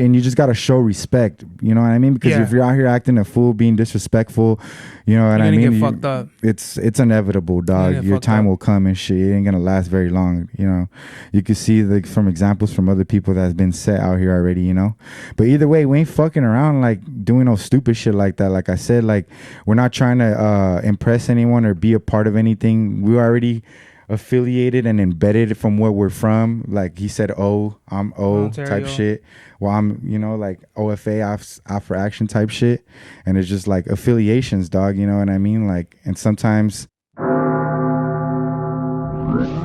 and you just gotta show respect. You know what I mean? Because if you're out here acting a fool, being disrespectful, you know what I mean? You're gonna get fucked up. It's inevitable, dog. Your time will come and shit. It ain't gonna last very long. You know, you can see from examples from other people that's been set out here already. You know, but either way, we ain't fucking around like doing no stupid shit like that. Like I said, like we're not trying to impress anyone or be a part of anything. We already affiliated and embedded from where we're from. Like he said, I'm Ontario type shit. Well, I'm, you know, like OFA, off for action type shit. And it's just like affiliations, dog. You know what I mean? Like, and sometimes.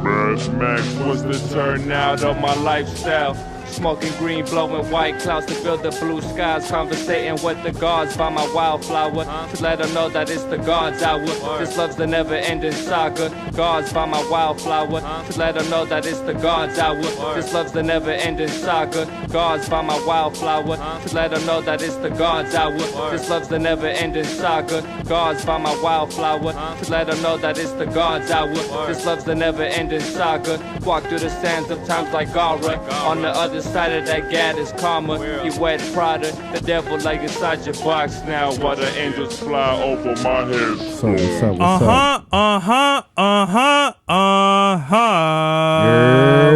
Mad Max was the turnout of my lifestyle. Smoking green, blowing white clouds to build the blue skies. Conversating with the gods by my wildflower to let them know that it's the God's hour. This love's the never-ending saga. Gods by my wildflower to let them know that it's the God's hour. This love's the never-ending saga. Gods by my wildflower to let them know that it's the God's hour. This love's the never-ending saga. Gods by my wildflower to let them know that it's the God's hour. This love's the never-ending saga. Walk through the sands of times like Gara. On the other side of that gad is karma. He wet Prada, the devil like inside your box now. While the angels fly over my head. So what's up?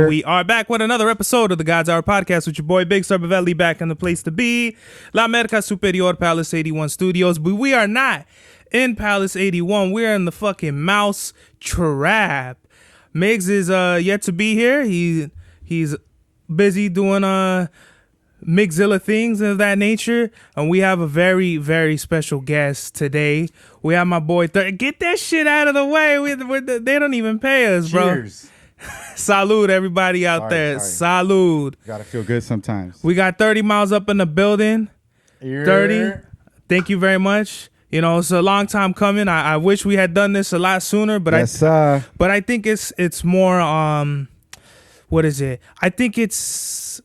We are back with another episode of the God's Hour podcast with your boy Big Star Bavelli back in the place to be, La America Superior Palace 81 Studios. But we are not in Palace 81. We're in the fucking mouse trap. Migs is yet to be here. He's busy doing Migzilla things of that nature, and we have a very, very special guest today. We have my boy get that shit out of the way. They don't even pay us, bro. Cheers. Salud, everybody out there. Salud. Gotta feel good sometimes. We got 30 miles up in the building. 30. Thank you very much. You know, it's a long time coming. I wish we had done this a lot sooner, but but I think it's more what is it? I think it's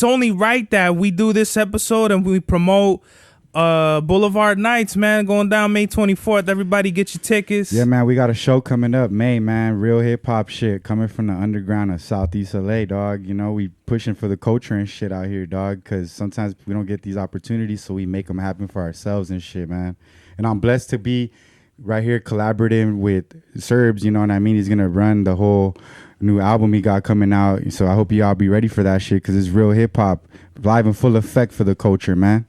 only right that we do this episode and we promote Boulevard Nights, man, going down May 24th. Everybody get your tickets. Yeah, man, we got a show coming up May, man. Real hip hop shit coming from the underground of Southeast LA, dog. You know, we pushing for the culture and shit out here, dog, because sometimes we don't get these opportunities, so we make them happen for ourselves and shit, man. And I'm blessed to be right here collaborating with Serbs, you know what I mean? He's going to run the whole new album he got coming out. So I hope y'all be ready for that shit, because it's real hip hop, live in full effect for the culture, man.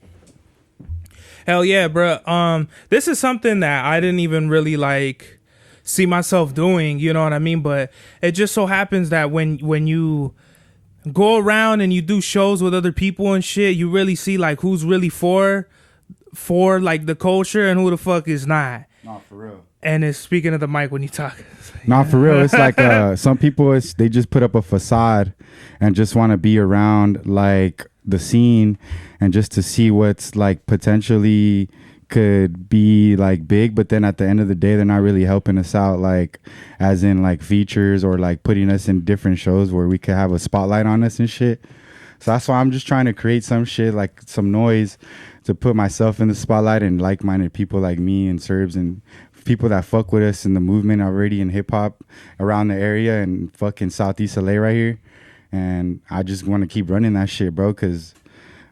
Hell yeah, bro. This is something that I didn't even really like see myself doing, you know what I mean? But it just so happens that when you go around and you do shows with other people and shit, you really see like who's really for like the culture and who the fuck is not. Not for real. And it's speaking of the mic when you talk. Not for real. It's like some people, they just put up a facade and just want to be around like the scene and just to see what's like potentially could be like big, but then at the end of the day they're not really helping us out, like as in like features or like putting us in different shows where we could have a spotlight on us and shit. So that's why I'm just trying to create some shit, like some noise, to put myself in the spotlight and like-minded people like me and Serbs and people that fuck with us in the movement already in hip-hop around the area and fucking Southeast LA right here. And I just want to keep running that shit, bro, because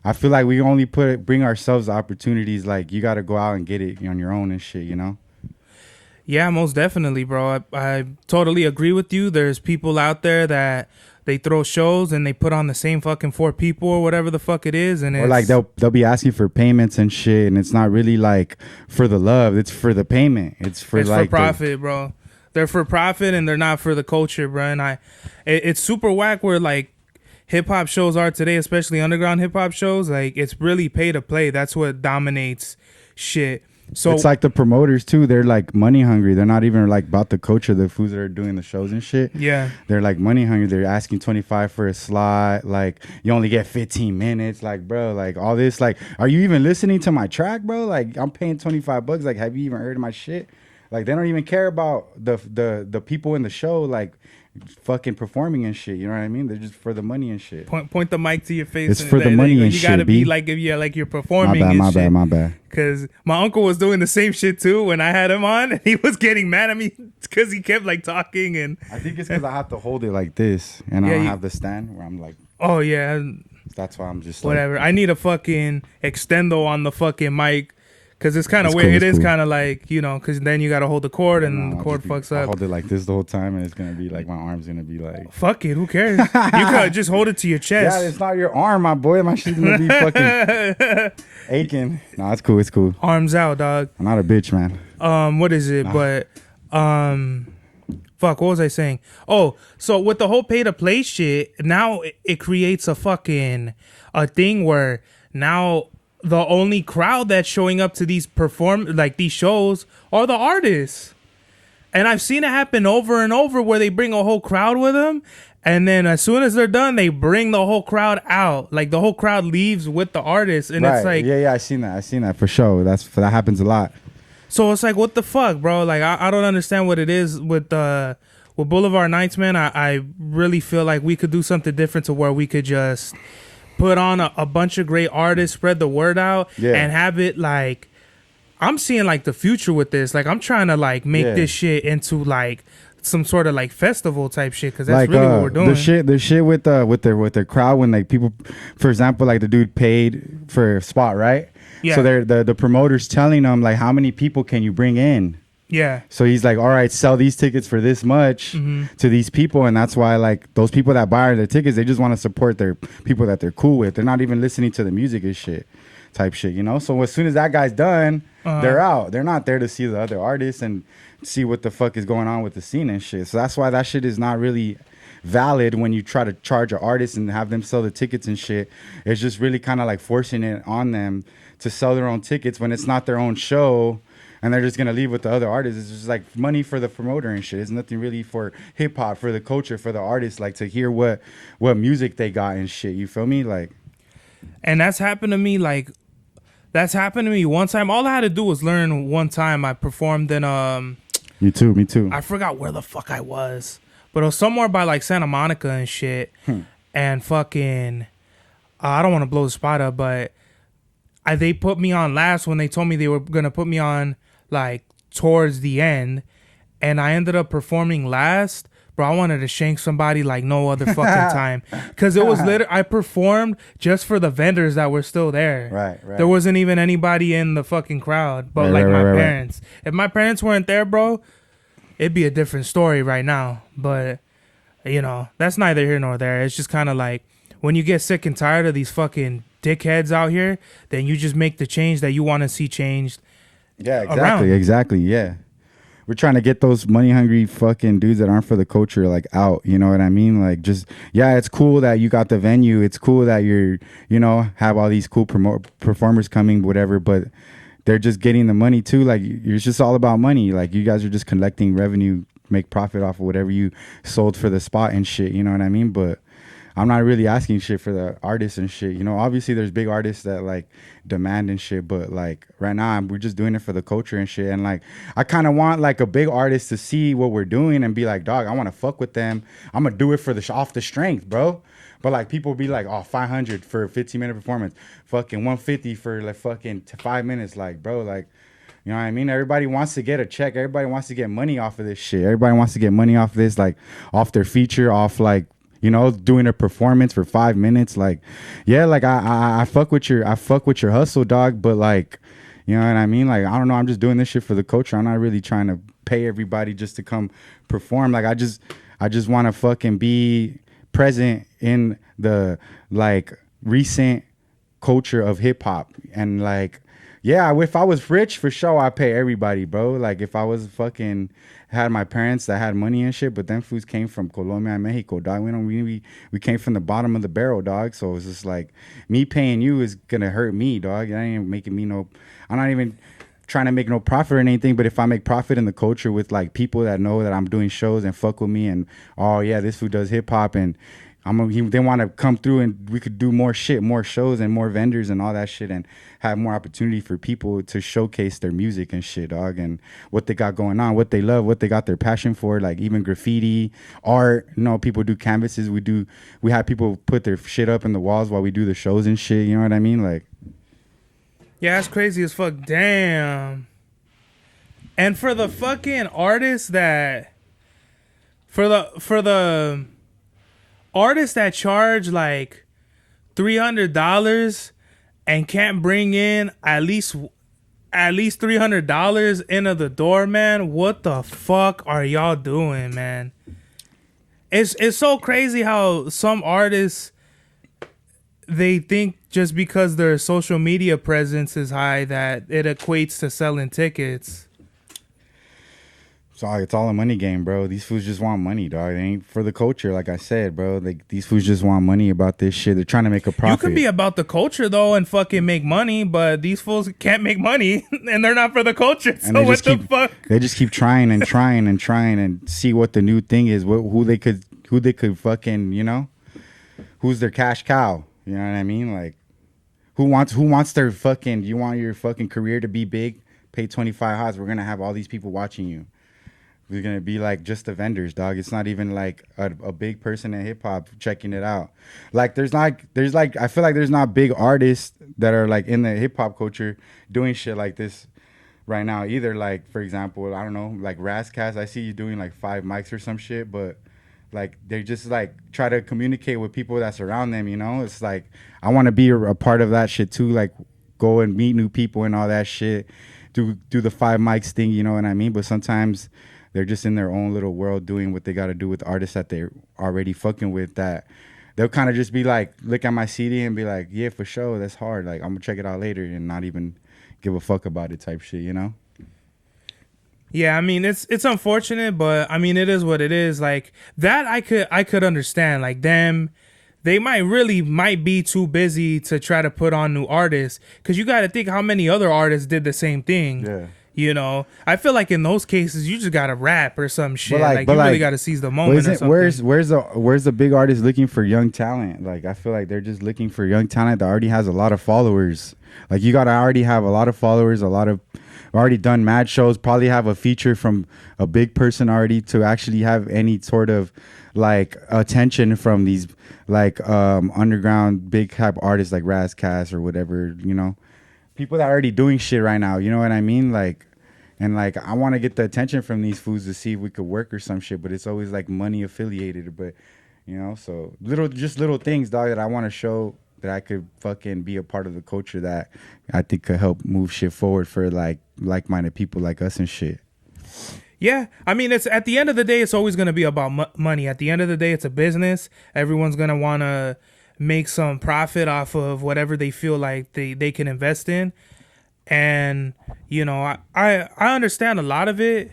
I feel like we only bring ourselves opportunities. Like, you got to go out and get it on your own and shit, you know? Yeah, most definitely, bro. I totally agree with you. There's people out there that they throw shows and they put on the same fucking 4 people or whatever the fuck it is, and or like they'll be asking for payments and shit, and it's not really like for the love, it's for the payment. It's for profit, bro. They're for profit and they're not for the culture, bro. And it's super whack where like hip hop shows are today, especially underground hip hop shows. Like, it's really pay to play. That's what dominates shit. So it's like the promoters too. They're like money hungry. They're not even like about the culture, the foods that are doing the shows and shit. Yeah. They're like money hungry. They're asking 25 for a slot. Like, you only get 15 minutes. Like, bro, like all this, like, are you even listening to my track, bro? Like, I'm paying $25. Like, have you even heard of my shit? Like, they don't even care about the people in the show, like, fucking performing and shit. You know what I mean? They're just for the money and shit. Point the mic to your face. It's for the money and shit. You gotta be like, if you're performing. My bad. Because my uncle was doing the same shit too when I had him on, and he was getting mad at me because he kept like talking. And I think it's because I have to hold it like this, and I don't have the stand where I'm like. Oh yeah. That's why I'm just whatever. I need a fucking extendo on the fucking mic. Because it's kind of weird. Cool, it is cool. kind of like, because then you got to hold the cord and the cord fucks I'll up. hold it like this the whole time, and it's going to be like, my arm's going to be like... Fuck it, who cares? You could just hold it to your chest. Yeah, it's not your arm, my boy. My shit's going to be fucking aching. No, it's cool, it's cool. Arms out, dog. I'm not a bitch, man. What is it? But, fuck, what was I saying? Oh, so with the whole pay-to-play shit, now it creates a thing where now... the only crowd that's showing up to these these shows are the artists. And I've seen it happen over and over where they bring a whole crowd with them. And then as soon as they're done, they bring the whole crowd out. Like the whole crowd leaves with the artist. And it's like, yeah, I seen that for sure. That happens a lot. So it's like, what the fuck, bro? Like, I don't understand what it is with Boulevard Nights, man. I really feel like we could do something different to where we could just put on a bunch of great artists, spread the word out, and have it like, I'm seeing like the future with this. Like I'm trying to like make this shit into like some sort of like festival type shit, because that's like, really what we're doing. The shit with the crowd, when like people, for example, like the dude paid for a spot, right? Yeah. So they're the promoters telling them like, how many people can you bring in? Yeah. So he's like, all right, sell these tickets for this much to these people. And that's why like those people that buy the tickets, they just want to support their people that they're cool with. They're not even listening to the music and shit type shit, you know? So as soon as that guy's done, they're out. They're not there to see the other artists and see what the fuck is going on with the scene and shit. So that's why that shit is not really valid when you try to charge an artist and have them sell the tickets and shit. It's just really kind of like forcing it on them to sell their own tickets when it's not their own show. And they're just going to leave with the other artists. It's just like money for the promoter and shit. It's nothing really for hip hop, for the culture, for the artists, like to hear what music they got and shit. You feel me? Like, and that's happened to me. Like, that's happened to me one time. All I had to do was learn one time. I performed in, Me too. I forgot where the fuck I was, but it was somewhere by like Santa Monica and shit. And fucking, I don't want to blow the spot up, but they put me on last when they told me they were going to put me on like towards the end, and I ended up performing last. Bro, I wanted to shank somebody like no other fucking time, because it was I performed just for the vendors that were still there. Right. There wasn't even anybody in the fucking crowd but my parents. If my parents weren't there, bro, it'd be a different story right now. But that's neither here nor there. It's just kind of like, when you get sick and tired of these fucking dickheads out here, then you just make the change that you want to see changed. Yeah, exactly. Yeah. We're trying to get those money hungry fucking dudes that aren't for the culture like out. You know what I mean? Like, just, yeah, it's cool that you got the venue. It's cool that you're, have all these cool performers coming, whatever, but they're just getting the money too. Like, it's just all about money. Like, you guys are just collecting revenue, make profit off of whatever you sold for the spot and shit. You know what I mean? But I'm not really asking shit for the artists and shit. Obviously there's big artists that like demand and shit, but like right now we're just doing it for the culture and shit. And like, I kind of want like a big artist to see what we're doing and be like, dog, I want to fuck with them. I'm gonna do it for off the strength, bro. But like, people be like, oh, 500 for a 15-minute performance, fucking 150 for like fucking 5 minutes. Like, bro, like, you know what I mean? Everybody wants to get a check. Everybody wants to get money off of this shit. Everybody wants to get money off of this, like off their feature, off like, doing a performance for 5 minutes. Like, yeah, like I fuck with your hustle, dog. But like, you know what I mean? Like, I don't know. I'm just doing this shit for the culture. I'm not really trying to pay everybody just to come perform. Like, I just want to fucking be present in the like recent culture of hip hop. And like, yeah, if I was rich, for sure, I'd pay everybody, bro. Like, if I was fucking had my parents that had money and shit, but them foods came from Colombia and Mexico, dog. We came from the bottom of the barrel, dog. So it's just like, me paying you is gonna hurt me, dog. That ain't making me I'm not even trying to make no profit or anything. But if I make profit in the culture with like people that know that I'm doing shows and fuck with me, and oh yeah, this food does hip hop, and they want to come through and we could do more shit, more shows and more vendors and all that shit, and have more opportunity for people to showcase their music and shit, dog, and what they got going on, what they love, what they got their passion for, like even graffiti, art. People do canvases. We have people put their shit up in the walls while we do the shows and shit. You know what I mean? Like, yeah, that's crazy as fuck. Damn. And for the fucking artists that, for the artists that charge like $300 and can't bring in at least $300 into the door, man, what the fuck are y'all doing, man? It's so crazy how some artists, they think just because their social media presence is high that it equates to selling tickets. It's all a money game, bro. These fools just want money, dog. They ain't for the culture, like I said, bro. Like, these fools just want money about this shit. They're trying to make a profit. You can be about the culture, though, and fucking make money, but these fools can't make money, and they're not for the culture, so what the fuck? They just keep trying and trying and trying and see what the new thing is, who they could fucking, you know? Who's their cash cow? You know what I mean? Like, who wants their fucking, you want your fucking career to be big? Pay 25 hots. We're going to have all these people watching you. We're going to be like just the vendors, dog. It's not even like a big person in hip hop checking it out. Like I feel like there's not big artists that are like in the hip hop culture doing shit like this right now either. Like, for example, I don't know, like Razcast, I see you doing like 5 mics or some shit, but like they just like try to communicate with people that surround them, you know? It's like, I want to be a part of that shit too, like go and meet new people and all that shit, do the 5 mics thing, you know what I mean? But sometimes they're just in their own little world doing what they got to do with artists that they're already fucking with, that they'll kind of just be like, look at my CD and be like, yeah, for sure, that's hard. Like, I'm going to check it out later and not even give a fuck about it type shit, you know? Yeah, I mean, it's unfortunate, but I mean, it is what it is. Like, that I could understand. Like, them, they might be too busy to try to put on new artists, because you got to think how many other artists did the same thing. Yeah. You know, I feel like in those cases, you just gotta rap or some shit. Like you really gotta seize the moment. Or something. Where's the big artist looking for young talent? Like, I feel like they're just looking for young talent that already has a lot of followers. Like, you gotta already have a lot of followers, already done mad shows, probably have a feature from a big person already to actually have any sort of like attention from these like underground big hype artists like Razcast or whatever, you know. People that are already doing shit right now, you know what I mean? Like, and like, I want to get the attention from these fools to see if we could work or some shit, but it's always like money affiliated. But, you know, so little things, dog, that I want to show that I could fucking be a part of the culture that I think could help move shit forward for like like-minded people like us and shit. Yeah, I mean, it's at the end of the day, it's always going to be about money. At the end of the day, it's a business. Everyone's going to want to make some profit off of whatever they feel like they can invest in. And, you know, I understand a lot of it.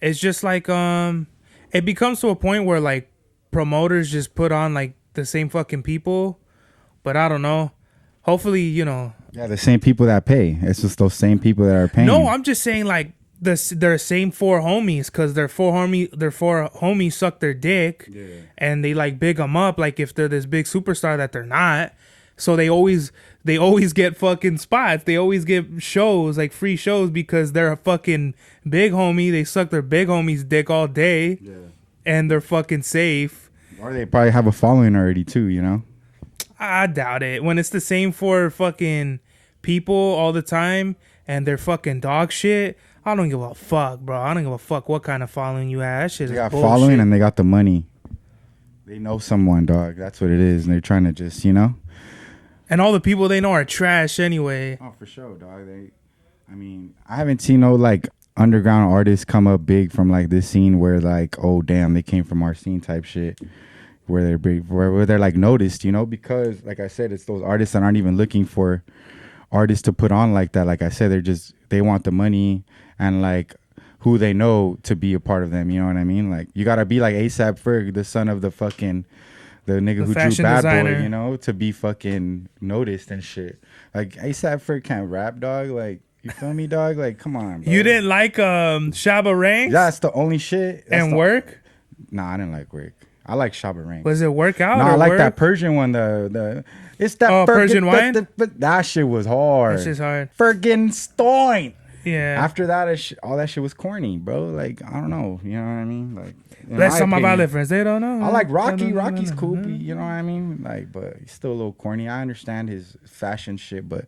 It's just like, it becomes to a point where like promoters just put on like the same fucking people. But I don't know. Hopefully, you know. Yeah, the same people that pay. It's just those same people that are paying. No, I'm just saying like their same 4 homies, because their four homies suck their dick, yeah, and they like big them up like if they're this big superstar that they're not. So they always get fucking spots. They always get shows, like free shows, because they're a fucking big homie. They suck their big homie's dick all day, yeah, and they're fucking safe. Or they probably have a following already too, you know? I doubt it. When it's the same 4 fucking people all the time and they're fucking dog shit, I don't give a fuck, bro. I don't give a fuck what kind of following you have. That shit they is got bullshit. Following and they got the money. They know someone, dog. That's what it is. And they're trying to just, you know? And all the people they know are trash anyway. Oh, for sure, dog. I mean, I haven't seen no, like, underground artists come up big from, like, this scene where, like, oh, damn, they came from our scene type shit. Where they're big, where they're, like, noticed, you know? Because, like I said, it's those artists that aren't even looking for artists to put on like that. Like I said, they want the money and like who they know to be a part of them. You know what I mean? Like, you gotta be like ASAP Ferg, the son of the nigga who drew Bad designer. Boy, you know, to be fucking noticed and shit. Like, ASAP Ferg can't rap, dog. Like, you feel me, dog? Like, come on, bro. You didn't like Shabba Ranks? Yeah, that's the only shit. And Work? Nah, I didn't like Work. I like Shabba Ranks. Was it Workout? No, I like Work? that Persian one. It's that Persian wine. That shit was hard. That shit's hard. Fergenstein. Yeah. After that, all that shit was corny, bro. Like, I don't know. You know what I mean? Like, let's talk about it, friends. They don't know. I like Rocky. Rocky's cool. You know what I mean? Like, but he's still a little corny. I understand his fashion shit, but.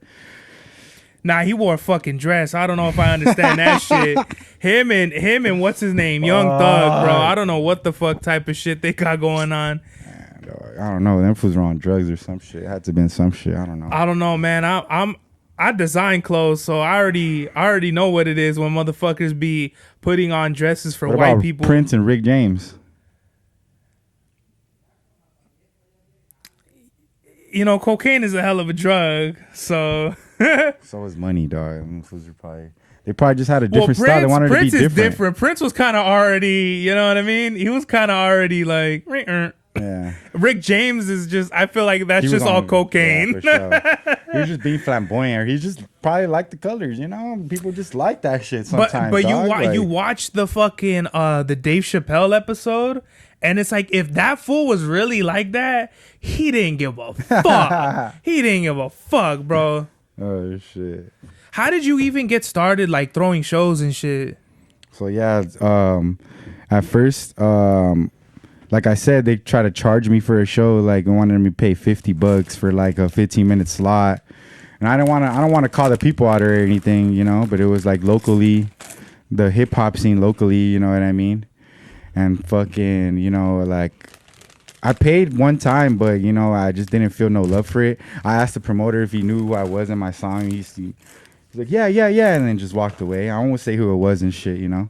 Nah, he wore a fucking dress. I don't know if I understand that shit. Him and what's his name? Young Thug, bro. I don't know what the fuck type of shit they got going on. Man, dog. I don't know. Them fools were on drugs or some shit. It had to have been some shit. I don't know. I don't know, man. I design clothes, so I already know what it is when motherfuckers be putting on dresses for what white about people. Prince and Rick James? You know, cocaine is a hell of a drug, so. So is money, dog. Them fools are probably. They probably just had a different style. They wanted Prince to be is different. Prince was kind of already, you know what I mean? He was kind of already like, yeah. Rick James is just, I feel like that's just all cocaine. Yeah, for sure. He was just being flamboyant. He just probably liked the colors, you know? People just like that shit sometimes. But dog. you watch the fucking, the Dave Chappelle episode, and it's like, if that fool was really like that, he didn't give a fuck. He didn't give a fuck, bro. Oh, shit. How did you even get started, like, throwing shows and shit? So, yeah, at first, like I said, they try to charge me for a show, like, wanted me to pay $50 for, like, a 15-minute slot. And I don't want to call the people out or anything, you know, but it was, like, locally, the hip-hop scene locally, you know what I mean? And fucking, you know, like, I paid one time, but, you know, I just didn't feel no love for it. I asked the promoter if he knew who I was in my song. He's like, yeah, and then just walked away. I won't say who it was and shit, you know.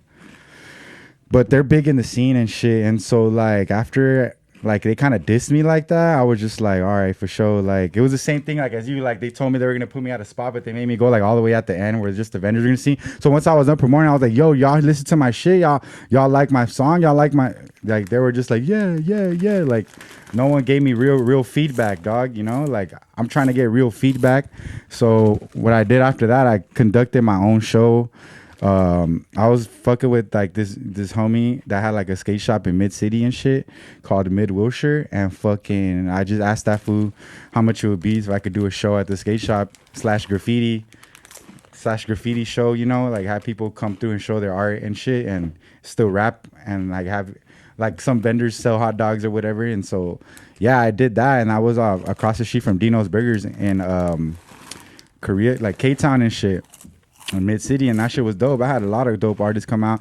But they're big in the scene and shit. And so, like, after, like, they kind of dissed me like that, I was just like, all right, for sure. Like, it was the same thing, like, as you, like, they told me they were going to put me at a spot, but they made me go, like, all the way at the end where just the vendors were going to see. So once I was up promoting, I was like, yo, y'all listen to my shit. Y'all like my song. Y'all like my, like, they were just like, yeah. Like, no one gave me real feedback, dog, you know? Like, I'm trying to get real feedback. So what I did after that, I conducted my own show. I was fucking with like this homie that had like a skate shop in Mid City and shit called Mid Wilshire, and fucking I just asked that fool how much it would be if I could do a show at the skate shop / graffiti show, you know, like have people come through and show their art and shit and still rap and like have like some vendors sell hot dogs or whatever. And so yeah, I did that, and I was across the street from Dino's Burgers in Korea, like K-Town and shit. In Mid City, and that shit was dope. I had a lot of dope artists come out.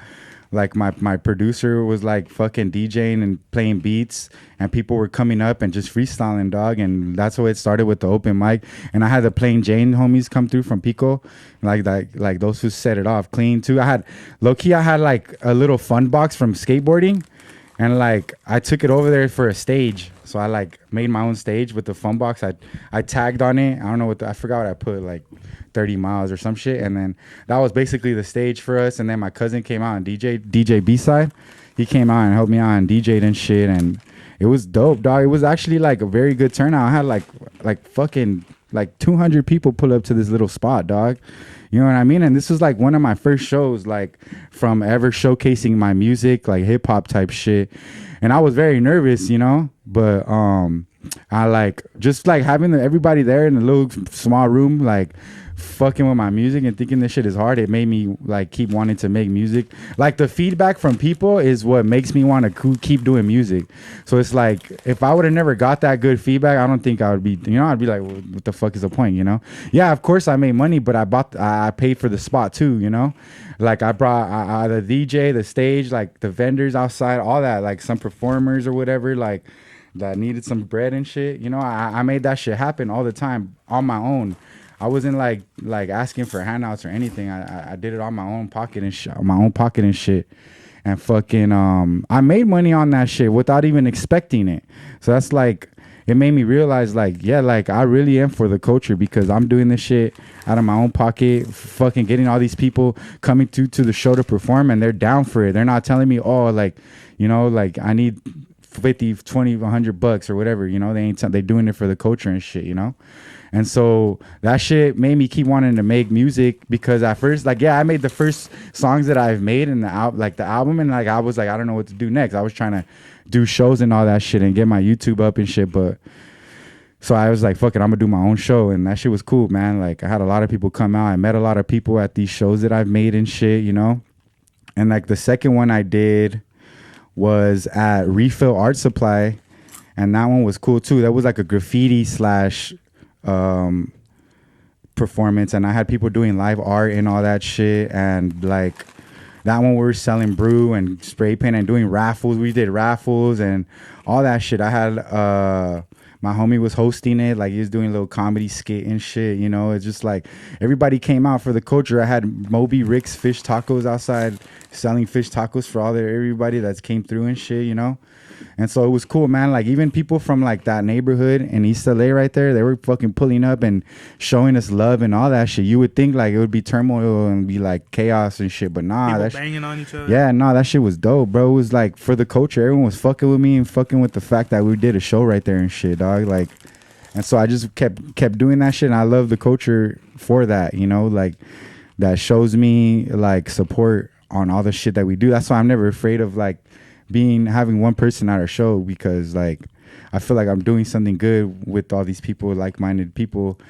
Like my producer was like fucking DJing and playing beats, and people were coming up and just freestyling, dog. And that's how it started with the open mic. And I had the Plain Jane homies come through from Pico, like those who set it off clean too. I had low-key, I had like a little fun box from skateboarding, and like I took it over there for a stage. So I like made my own stage with the fun box. I tagged on it. I don't know I forgot what I put, like 30 miles or some shit. And then that was basically the stage for us. And then my cousin came out and DJ B-side. He came out and helped me out and DJ'd and shit. And it was dope, dog. It was actually like a very good turnout. I had like fucking like 200 people pull up to this little spot, dog. You know what I mean? And this was like one of my first shows, like from ever showcasing my music, like hip hop type shit. And I was very nervous, you know, but I like just like having everybody there in a little small room, like fucking with my music and thinking this shit is hard. It made me like keep wanting to make music. Like the feedback from people is what makes me want to keep doing music. So it's like if I would have never got that good feedback, I don't think I would be, you know, I'd be like, well, what the fuck is the point, you know? Yeah, of course I made money, but I paid for the spot too, you know? Like I brought the DJ, the stage, like the vendors outside, all that, like some performers or whatever, like that needed some bread and shit. You know, I made that shit happen all the time on my own. I wasn't like asking for handouts or anything. I did it on my own pocket and shit. And fucking I made money on that shit without even expecting it. So that's like, it made me realize like, yeah, like I really am for the culture because I'm doing this shit out of my own pocket, fucking getting all these people coming to the show to perform, and they're down for it. They're not telling me, oh, like, you know, like I need 50, 20, $100 or whatever, you know, they doing it for the culture and shit, you know? And so that shit made me keep wanting to make music because at first, like, yeah, I made the first songs that I've made in the album, and like I was like, I don't know what to do next. I was trying to do shows and all that shit and get my YouTube up and shit, but so I was like, fuck it, I'm gonna do my own show. And that shit was cool, man. Like I had a lot of people come out. I met a lot of people at these shows that I've made and shit, you know? And like the second one I did was at Refill Art Supply, and that one was cool too. That was like a graffiti / performance, and I had people doing live art and all that shit, and like that one we were selling brew and spray paint and doing raffles. We did raffles and all that shit. I had my homie was hosting it, like he was doing a little comedy skit and shit, you know. It's just like everybody came out for the culture. I had Moby Rick's fish tacos outside selling fish tacos for everybody that came through and shit, you know. And so it was cool, man. Like even people from like that neighborhood in East LA right there, they were fucking pulling up and showing us love and all that shit. You would think like it would be turmoil and be like chaos and shit, but nah. People that banging on each other. Yeah, nah, that shit was dope, bro. It was like for the culture, everyone was fucking with me and fucking with the fact that we did a show right there and shit, dog. Like, and so I just kept doing that shit, and I love the culture for that, you know, like that shows me like support on all the shit that we do. That's why I'm never afraid of like having one person at our show, because like I feel like I'm doing something good with all these people, like-minded people,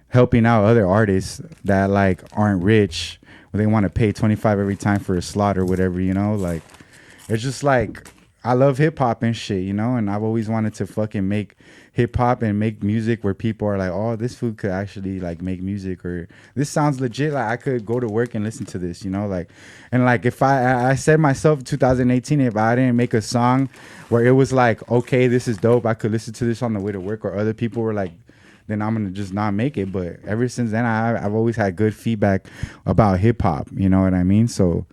helping out other artists that like aren't rich, or they want to pay 25 every time for a slot or whatever, you know. Like it's just like I love hip-hop and shit, you know, and I've always wanted to fucking make hip-hop and make music where people are like, oh, this food could actually like make music, or this sounds legit, like I could go to work and listen to this, you know. Like, and like if I said myself 2018, if I didn't make a song where it was like, okay, this is dope, I could listen to this on the way to work, or other people were like, then I'm gonna just not make it. But ever since then, I've always had good feedback about hip-hop, you know what I mean? So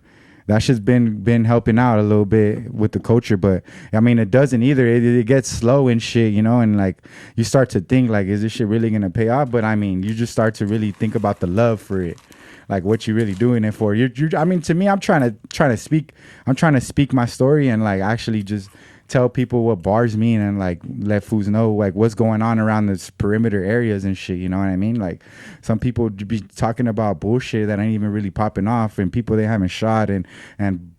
that's just been helping out a little bit with the culture. But I mean, it doesn't either. It gets slow and shit, you know, and like you start to think like, is this shit really gonna pay off? But I mean, you just start to really think about the love for it, like what you really doing it for. I mean, to me, I'm trying to speak my story and like actually just tell people what bars mean and like let fools know like what's going on around this perimeter areas and shit, you know what I mean? Like some people be talking about bullshit that ain't even really popping off, and people they haven't shot and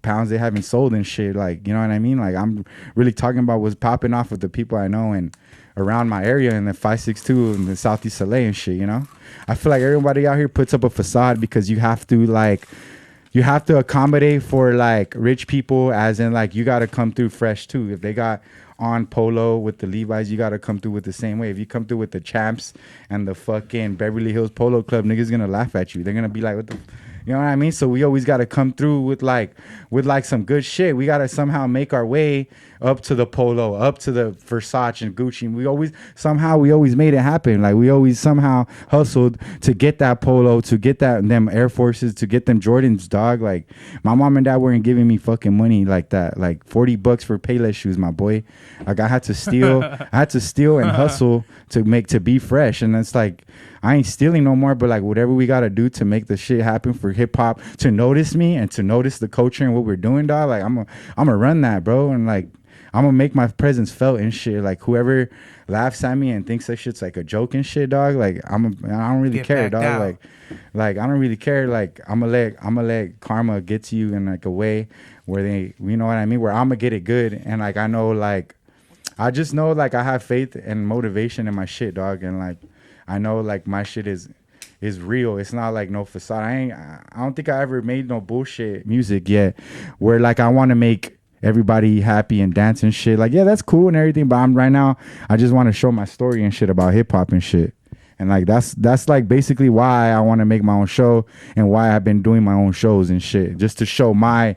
pounds they haven't sold and shit, like, you know what I mean? Like I'm really talking about what's popping off with the people I know and around my area in the 562 and the Southeast LA and shit, you know. I feel like everybody out here puts up a facade because you have to accommodate for like rich people, as in like you got to come through fresh too. If they got on polo with the Levi's, you got to come through with the same way. If you come through with the Champs and the fucking Beverly Hills Polo Club, niggas gonna laugh at you. They're gonna be like, what the you know what I mean? So we always got to come through with like some good shit. We got to somehow make our way up to the Polo, up to the Versace and Gucci. And we always made it happen. Like we always somehow hustled to get that Polo, to get them Air Forces, to get them Jordans, dog. Like my mom and dad weren't giving me fucking money like that. Like $40 for Payless shoes, my boy. Like I had to steal and hustle to be fresh. And it's like, I ain't stealing no more, but like whatever we gotta do to make the shit happen for hip hop to notice me and to notice the culture and what we're doing, dog. Like I'm gonna run that, bro, and like I'm gonna make my presence felt and shit. Like whoever laughs at me and thinks that shit's like a joke and shit, dog. Like I don't really care, dog. Out. Like I don't really care. Like I'm gonna let karma get to you in like a way where they, you know what I mean, where I'm gonna get it good. And like I know, like I just know, like I have faith and motivation in my shit, dog, and like. I know like my shit is real. It's not like no facade. I don't think I ever made no bullshit music yet where like I want to make everybody happy and dance and shit. Like, yeah, that's cool and everything, but right now I just want to show my story and shit about hip hop and shit. And like that's like basically why I want to make my own show and why I've been doing my own shows and shit, just to show my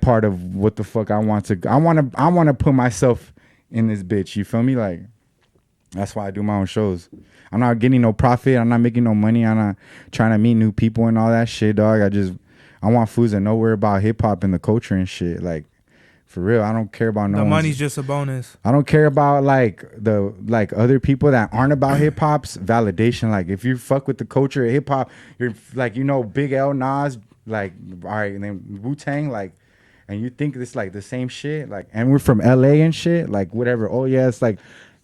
part of what the fuck I want to put myself in this bitch. You feel me? Like that's why I do my own shows. I'm not getting no profit. I'm not making no money. I'm not trying to meet new people and all that shit, dog. I want fools that know we're about hip hop and the culture and shit. Like, for real, I don't care about no. The money's just a bonus. I don't care about like other people that aren't about hip hop's validation. Like, if you fuck with the culture of hip hop, you're like, you know, Big L, Nas, like, all right, and then Wu-Tang, like, and you think it's like the same shit, like, and we're from LA and shit, like, whatever. Oh yeah, it's like.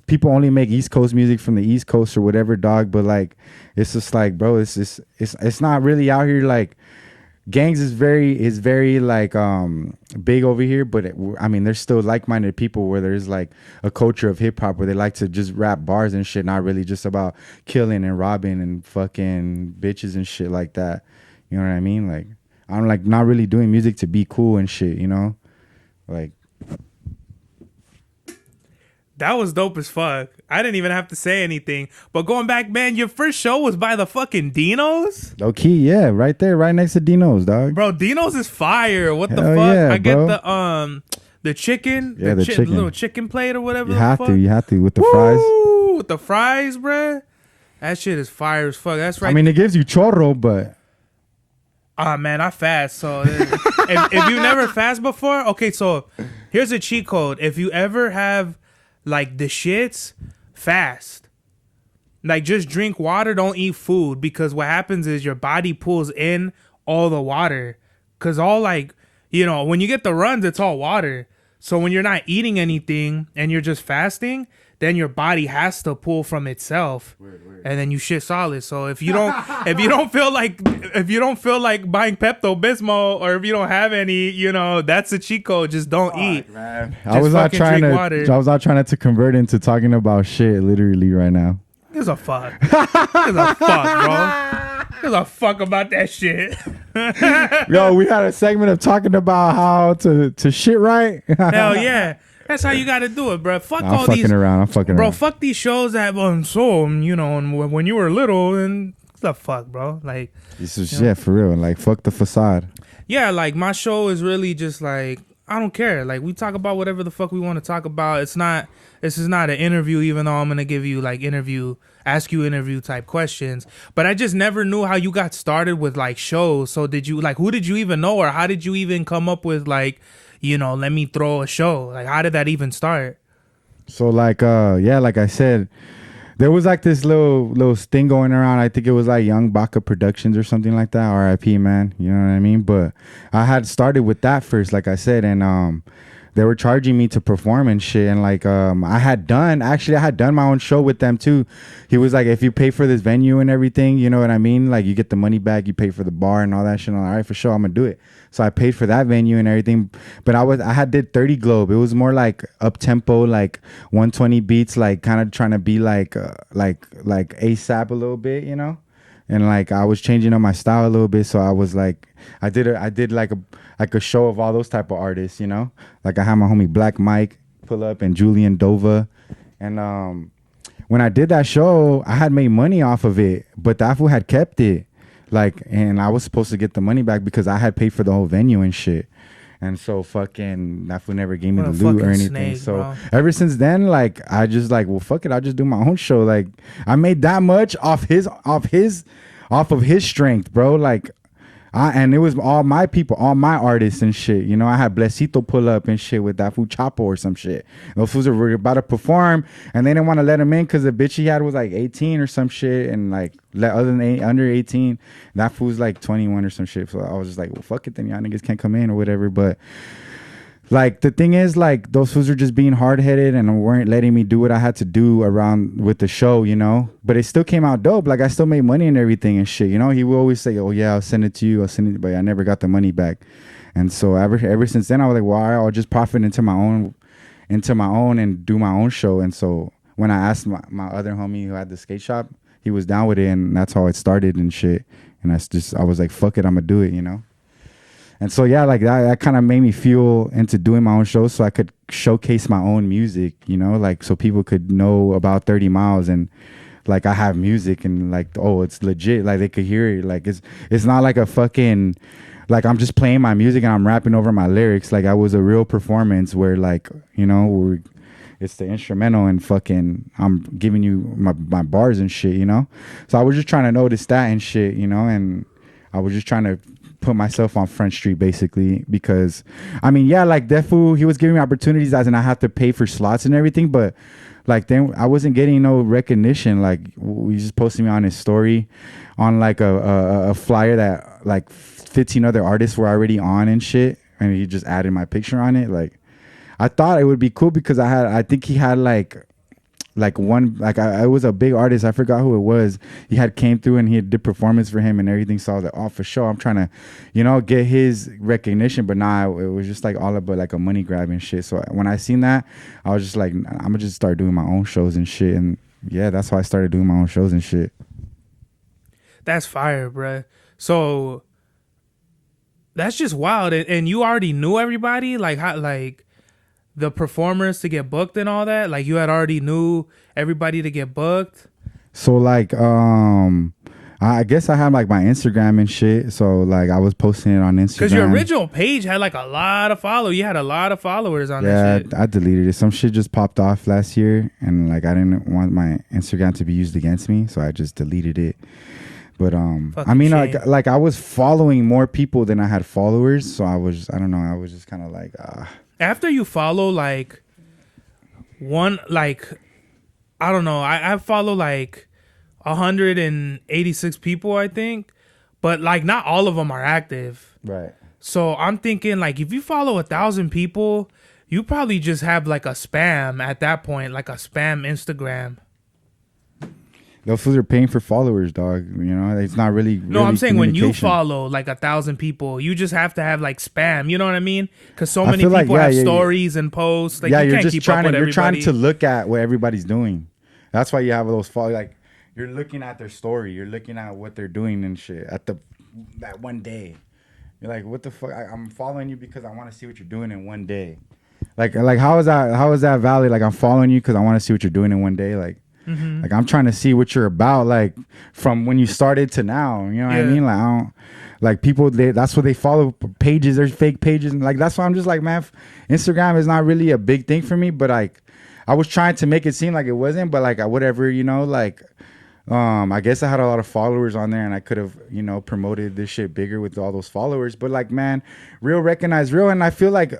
People only make East Coast music from the East Coast or whatever, dog. But like, it's just like, bro, it's not really out here. Like, gangs is very like big over here. But I mean, there's still like-minded people where there's like a culture of hip hop where they like to just rap bars and shit, not really just about killing and robbing and fucking bitches and shit like that. You know what I mean? Like, I'm like not really doing music to be cool and shit. You know, like. That was dope as fuck. I didn't even have to say anything. But going back, man, your first show was by the fucking Dinos? Low key, yeah, right there, right next to Dino's, dog. Bro, Dino's is fire. What the Hell fuck? yeah, I get bro. the chicken. Yeah, the chicken. The little chicken plate or whatever. You have to with the fries. With the fries, bruh. That shit is fire as fuck. That's right. I mean, it gives you chorro, but... Man, I fast. So if you never fast before, okay, so here's a cheat code. If you ever have like the shits, fast. Like just drink water, don't eat food, because what happens is your body pulls in all the water. Cause all like, you know, when you get the runs, it's all water. So when you're not eating anything and you're just fasting, then your body has to pull from itself. Weird. And then you shit solid. So if you don't feel like buying Pepto-Bismol, or if you don't have any, you know, that's a cheat code. Just don't eat. Man. I was not trying to convert into talking about shit literally right now. Gives a fuck. Gives a fuck, bro. Gives a fuck about that shit. Yo, we had a segment of talking about how to shit right. Hell yeah. That's how you got to do it, bro. Fuck I'm all fucking these. around. I'm fucking bro, around. Fuck these shows that, you know, when you were little, and the fuck, bro. Like, this is shit for real. Like, fuck the facade. Yeah, like, my show is really just like, I don't care. Like, we talk about whatever the fuck we want to talk about. This is not an interview, even though I'm going to give you, like, ask you interview type questions. But I just never knew how you got started with, like, shows. So who did you even know, or how did you even come up with, like, you know, let me throw a show? Like, how did that even start? So, like, like I said, there was like this little thing going around. I think it was like Young Baka Productions or something like that. R.I.P. man, you know what I mean? But I had started with that first, like I said, and they were charging me to perform and shit. And like, I had done my own show with them too. He was like, if you pay for this venue and everything, you know what I mean? Like, you get the money back, you pay for the bar and all that shit. I'm like, all right, for sure, I'm gonna do it. So I paid for that venue and everything. But I did 30 Globe. It was more like up tempo, like 120 beats, like kind of trying to be like ASAP a little bit, you know? And like, I was changing up my style a little bit. So I was like, I did like a show of all those type of artists, you know? Like, I had my homie Black Mike pull up and Julian Dova. And when I did that show, I had made money off of it, but that fool had kept it. Like, and I was supposed to get the money back because I had paid for the whole venue and shit. And so fucking that fool never gave me the loot or anything. Snake, so bro. Ever since then, like, I just like, well, fuck it, I'll just do my own show. Like, I made that much off of his strength, bro. Like, and it was all my people, all my artists and shit. You know, I had Blesito pull up and shit with that fool Chapo or some shit. Those fools were about to perform, and they didn't want to let him in because the bitch he had was like 18 or some shit, and like under 18, that fool's like 21 or some shit. So I was just like, well, fuck it, then y'all niggas can't come in or whatever. But like, the thing is, like, those fools are just being hard-headed and weren't letting me do what I had to do around with the show, you know? But it still came out dope. Like, I still made money and everything and shit, you know? He would always say, oh, yeah, I'll send it to you. But I never got the money back. And so ever since then, I was like, well, I'll just profit into my own and do my own show. And so when I asked my other homie who had the skate shop, he was down with it, and that's how it started and shit. And I was like, fuck it, I'm going to do it, you know? And so, yeah, like that kind of made me fuel into doing my own shows so I could showcase my own music, you know, like, so people could know about 30 Miles and like, I have music and like, oh, it's legit. Like, they could hear it. Like, it's not like a fucking, like, I'm just playing my music and I'm rapping over my lyrics. Like, I was a real performance where, like, you know, it's the instrumental and fucking I'm giving you my bars and shit, you know? So I was just trying to notice that and shit, you know? And I was just trying to put myself on Front Street basically, because I mean, yeah, like that fool, he was giving me opportunities as in I have to pay for slots and everything, but like then I wasn't getting no recognition. Like, he just posted me on his story on like a flyer that like 15 other artists were already on and shit, and he just added my picture on it. Like, I thought it would be cool because I think he had I was a big artist. I forgot who it was. He had came through and he did performance for him and everything. So I was like, oh, for sure, I'm trying to, you know, get his recognition. But nah, it was just like all about like a money grab and shit. So when I seen that, I was just like, I'm gonna just start doing my own shows and shit. And yeah, that's why I started doing my own shows and shit. That's fire, bruh. So that's just wild. And you already knew everybody? Like, how, like, the performers to get booked and all that? Like you had already knew everybody to get booked? So like I guess I had like my Instagram and shit. So like I was posting it on Instagram. Because your original page had like a lot of followers. You had a lot of followers on that shit. Yeah, I deleted it. Some shit just popped off last year, and like I didn't want my Instagram to be used against me, so I just deleted it. But I mean, like I was following more people than I had followers, so I was just kind of like After you follow like one, like I don't know, I follow like 186 people, I think, but like not all of them are active. Right. So I'm thinking like if you follow 1,000 people, you probably just have like a spam at that point, like a spam Instagram. Those fools are paying for followers, dog. You know, it's not really. No, I'm saying when you follow like 1,000 people, you just have to have like spam. You know what I mean? Because so many people have stories and posts. Like, you can't keep up with everybody. You're trying to look at what everybody's doing. That's why you have those follow. Like you're looking at their story. You're looking at what they're doing and shit at that one day. You're like, what the fuck? I'm following you because I want to see what you're doing in one day. Like how is that valid? Like I'm following you because I want to see what you're doing in one day. Like. Mm-hmm. Like I'm trying to see what you're about, like from when you started to now. You know what I mean? Like I don't, like people. That's what they follow pages. There's fake pages, and like that's why I'm just like, man, Instagram is not really a big thing for me. But like, I was trying to make it seem like it wasn't. But like, whatever, you know, like, I guess I had a lot of followers on there, and I could have, you know, promoted this shit bigger with all those followers. But like, man, real recognize real, and I feel like.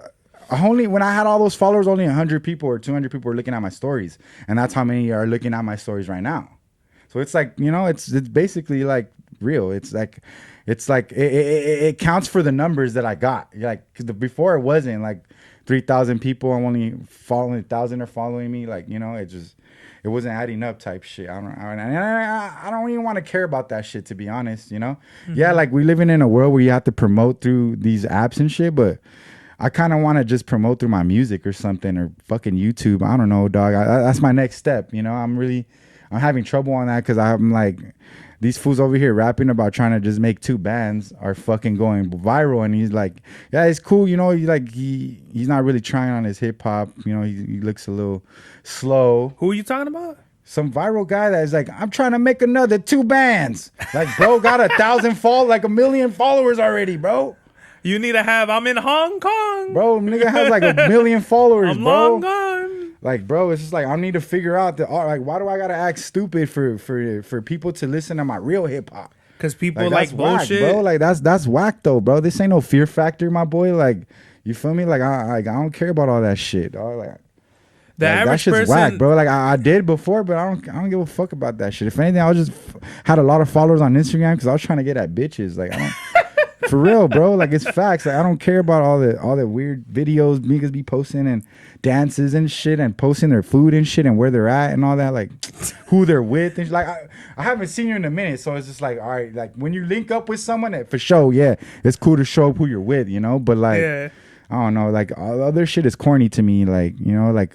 Only when I had all those followers, only 100 people or 200 people were looking at my stories, and that's how many are looking at my stories right now. So it's like, you know, it's basically like real. It's like it counts for the numbers that I got. Like because before it wasn't like 3,000 people. I'm only following 1,000 are following me. Like, you know, it wasn't adding up type shit. I don't even want to care about that shit, to be honest. You know, yeah, like we living in a world where you have to promote through these apps and shit, but. I kind of want to just promote through my music or something or fucking YouTube. I don't know, dog. That's my next step. You know, I'm having trouble on that because I'm like, these fools over here rapping about trying to just make 2 bands are fucking going viral. And he's like, yeah, it's cool. You know, he's not really trying on his hip hop. You know, he looks a little slow. Who are you talking about? Some viral guy that is like, I'm trying to make another 2 bands. Like, bro, got 1 million followers already, bro. You need to have. I'm in Hong Kong, bro. Nigga has like 1 million followers, I'm bro. Long gone. Like, bro, it's just like I need to figure out that. Like, why do I gotta act stupid for people to listen to my real hip hop? Because people like bullshit, whack, bro. Like that's whack though, bro. This ain't no Fear Factor, my boy. Like, you feel me? Like I don't care about all that shit, dog. Like. The average that shit's person, whack, bro. Like I did before, but I don't give a fuck about that shit. If anything, I was just had a lot of followers on Instagram because I was trying to get at bitches. Like I don't. For real, bro. Like it's facts. Like I don't care about all the weird videos niggas be posting and dances and shit and posting their food and shit and where they're at and all that. Like who they're with and like I haven't seen you in a minute, so it's just like all right. Like when you link up with someone, for sure, yeah, it's cool to show up who you're with, you know. But like I don't know, like all other shit is corny to me. Like you know, like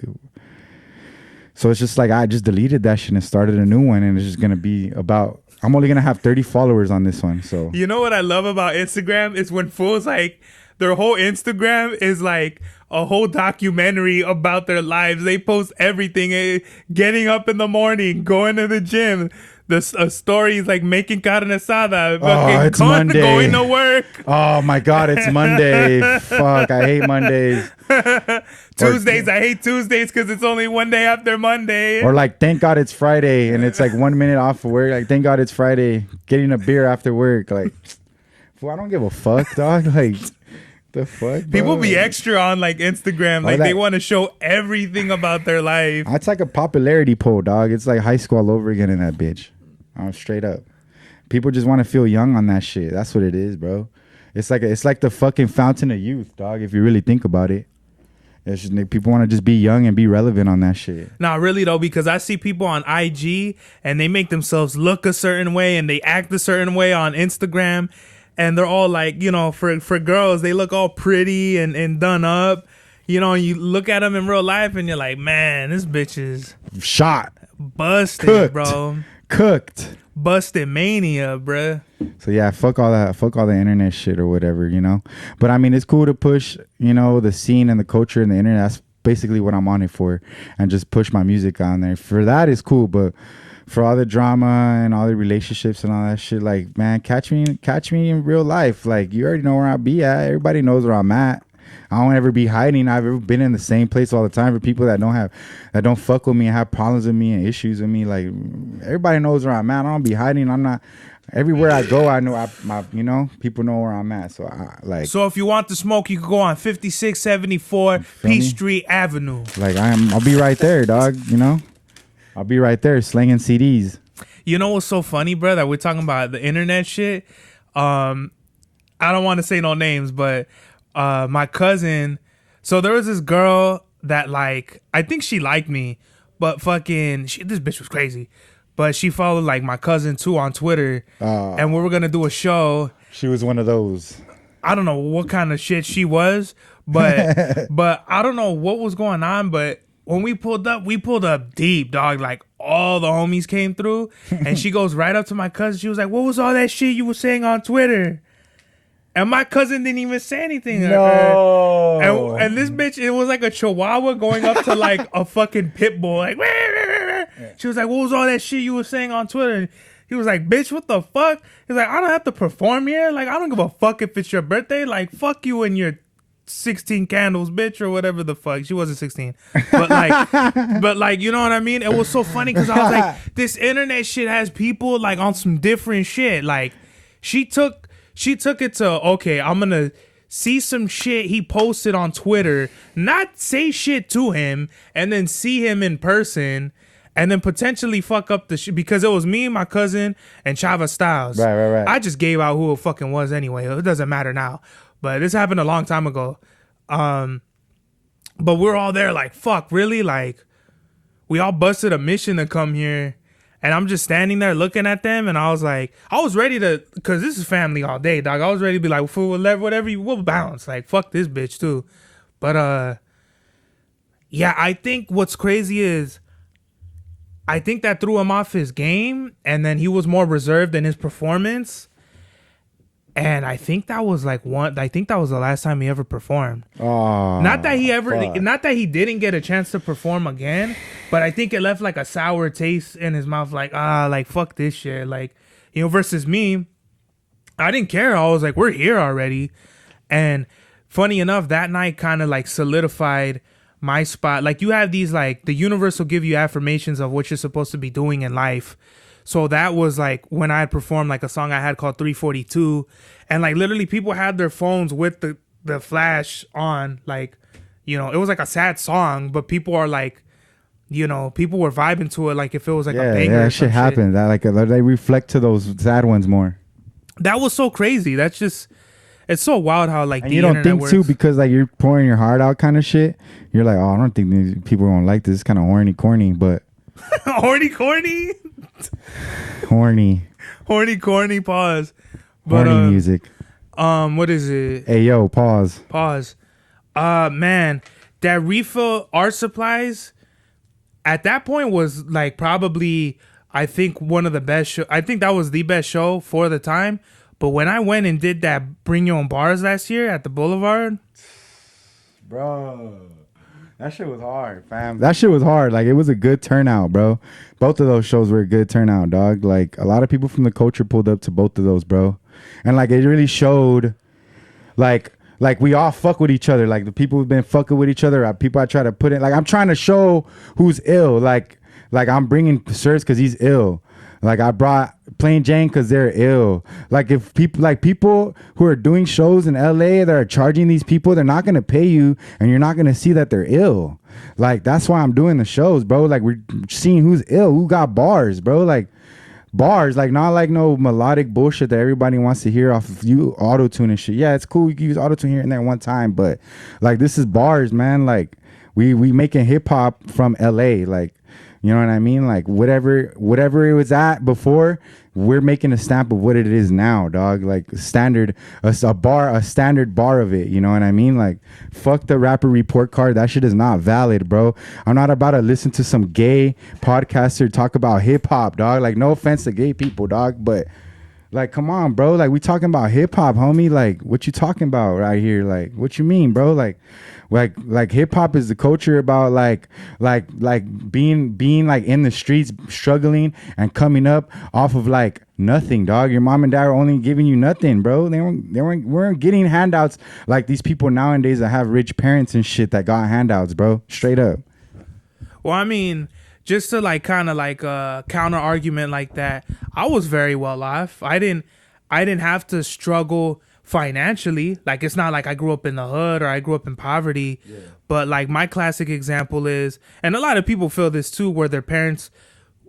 so it's just like I just deleted that shit and started a new one, and it's just gonna be about. I'm only going to have 30 followers on this one. So you know what I love about Instagram is when fools like their whole Instagram is like a whole documentary about their lives. They post everything, getting up in the morning, going to the gym. The stories like making carne asada, it's Monday. Going to work. Oh my God, it's Monday. Fuck, I hate Mondays. Tuesdays, I hate Tuesdays because it's only one day after Monday. Or like, thank God it's Friday and it's like 1 minute off of work. Like, thank God it's Friday. Getting a beer after work. Like, fool, I don't give a fuck, dog. Like, the fuck, bro? People be extra on like Instagram. Like, they want to show everything about their life. It's like a popularity poll, dog. It's like high school all over again in that bitch. Straight up. People just want to feel young on that shit. That's what it is, bro. It's like the fucking fountain of youth, dog, if you really think about it. It's just, people want to just be young and be relevant on that shit. Nah, really though, because I see people on IG and they make themselves look a certain way and they act a certain way on Instagram, and they're all like, you know, for girls, they look all pretty and done up. You know, you look at them in real life and you're like, man, this bitch is shot, busted, cooked, bro. Cooked. Busted mania, bruh. So yeah, fuck all the internet shit or whatever, you know. But I mean, it's cool to push, you know, the scene and the culture and the internet. basically what I'm on it for, and just push my music on there. For that is cool, but for all the drama and all the relationships and all that shit, like, man, catch me in real life. Like, you already know where I'll be at. Everybody knows where I'm at. I don't ever be hiding. I've ever been in the same place all the time. For people that don't fuck with me and have problems with me and issues with me, like, everybody knows where I'm at. I don't be hiding. I'm not. Everywhere I go, I know people know where I'm at. So So if you want the smoke, you can go on 5674 Peachtree Avenue. Like, I'll be right there, dog. You know, I'll be right there slinging CDs. You know what's so funny, bro? That we're talking about the internet shit. I don't want to say no names, but my cousin. So there was this girl that, like, I think she liked me, but fucking this bitch was crazy. But she followed, like, my cousin too on Twitter, and we were gonna do a show. She was one of those. I don't know what kind of shit she was, but but I don't know what was going on. But when we pulled up deep, dog. Like, all the homies came through, and she goes right up to my cousin. She was like, "What was all that shit you were saying on Twitter?" And my cousin didn't even say anything. No. And this bitch, it was like a chihuahua going up to like a fucking pit bull. Like, she was like, "What was all that shit you were saying on Twitter?" And he was like, "Bitch, what the fuck?" He's like, "I don't have to perform here. Like, I don't give a fuck if it's your birthday. Like, fuck you and your 16 candles, bitch," or whatever the fuck. She wasn't 16. But like, you know what I mean? It was so funny because I was like, this internet shit has people like on some different shit. Like, she took it to, okay, I'm gonna see some shit he posted on Twitter, not say shit to him, and then see him in person, and then potentially fuck up the shit, because it was me, my cousin, and Chava Styles. Right. I just gave out who it fucking was anyway. It doesn't matter now. But this happened a long time ago. But we're all there like, fuck, really? Like, we all busted a mission to come here. And I'm just standing there looking at them, and I was like, I was ready to, because this is family all day, dog. I was ready to be like, fool, whatever we'll bounce. Like, fuck this bitch too. But yeah, I think what's crazy is, I think that threw him off his game, and then he was more reserved in his performance. And I think that was the last time he ever performed. Oh, not that he didn't get a chance to perform again, but I think it left like a sour taste in his mouth. Like, like, fuck this shit. Like, you know, versus me, I didn't care. I was like, we're here already. And funny enough, that night kind of like solidified my spot. Like, you have these, like, the universe will give you affirmations of what you're supposed to be doing in life. So that was like when I had performed like a song I had called 342, and like literally people had their phones with the flash on, like, you know, it was like a sad song, but people are like, you know, people were vibing to it like if it was like a banger. Yeah, that shit happened. That, like, they reflect to those sad ones more. That was so crazy. That's just, it's so wild how like, and the you don't think works. too, because like you're pouring your heart out kind of shit. You're like, oh, I don't think these people are gonna like this. It's kind of horny, corny, but horny, corny. Horny, corny, pause. But, horny music. What is it? Hey, yo, pause. Man, that refill art supplies at that point was like probably, I think, one of the best show. I think that was the best show for the time. But when I went and did that Bring Your Own Bars last year at the Boulevard, bro, that shit was hard, fam. That shit was hard. Like, it was a good turnout, bro. Both of those shows were a good turnout, dog. Like, a lot of people from the culture pulled up to both of those, bro. And like, it really showed, like we all fuck with each other. Like, the people who've been fucking with each other, people I try to put in. Like, I'm trying to show who's ill. Like I'm bringing Sirs because he's ill. Like, I brought Plain Jane because they're ill. Like, if people who are doing shows in LA that are charging these people, they're not going to pay you, and you're not going to see that they're ill. Like, that's why I'm doing the shows, bro. Like, we're seeing who's ill, who got bars, bro. Like, bars, like, not like no melodic bullshit that everybody wants to hear off of you, auto-tune and shit. Yeah, it's cool. You can use auto-tune here and there one time, but like, this is bars, man. Like, we making hip-hop from LA. Like, you know what I mean? Like, whatever it was at before, we're making a stamp of what it is now, dog. Like, a standard bar of it. You know what I mean? Like, fuck the rapper report card. That shit is not valid, bro. I'm not about to listen to some gay podcaster talk about hip hop, dog. Like, no offense to gay people, dog, but Like, come on, bro. Like, we talking about hip hop, homie. Like, what you talking about right here? Like, what you mean, bro? Like hip hop is the culture about like being like in the streets, struggling and coming up off of like nothing, dog. Your mom and dad are only giving you nothing, bro. They weren't getting handouts like these people nowadays that have rich parents and shit that got handouts, bro. Straight up. Well, I mean, just to like kind of like a counter argument like that, I was very well off. I didn't have to struggle financially. Like, it's not like I grew up in the hood or I grew up in poverty. Yeah. But like my classic example is, and a lot of people feel this too, where their parents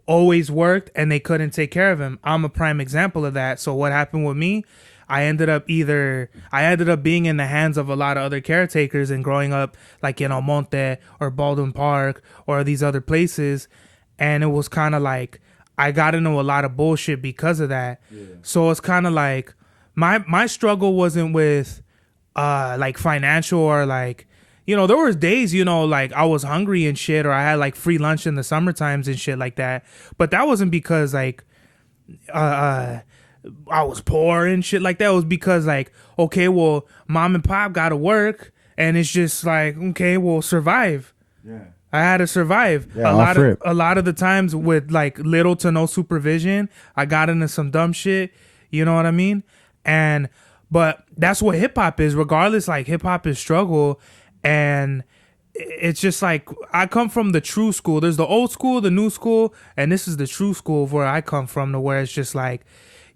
always worked and they couldn't take care of them. I'm a prime example of that. So what happened with me? I ended up being in the hands of a lot of other caretakers and growing up like in Almonte or Baldwin Park or these other places. And it was kind of like I got into a lot of bullshit because of that. Yeah. So it's kind of like my struggle wasn't with like financial or like, you know, there was days, you know, like I was hungry and shit, or I had like free lunch in the summer times and shit like that. But that wasn't because like I was poor and shit like that. It was because like, okay, well, mom and pop got to work, and it's just like, okay, well, survive. Yeah, I had to survive. Yeah, a lot of the times with like little to no supervision, I got into some dumb shit. You know what I mean? But that's what hip hop is. Regardless, like hip hop is struggle, and it's just like I come from the true school. There's the old school, the new school, and this is the true school of where I come from. To where it's just like,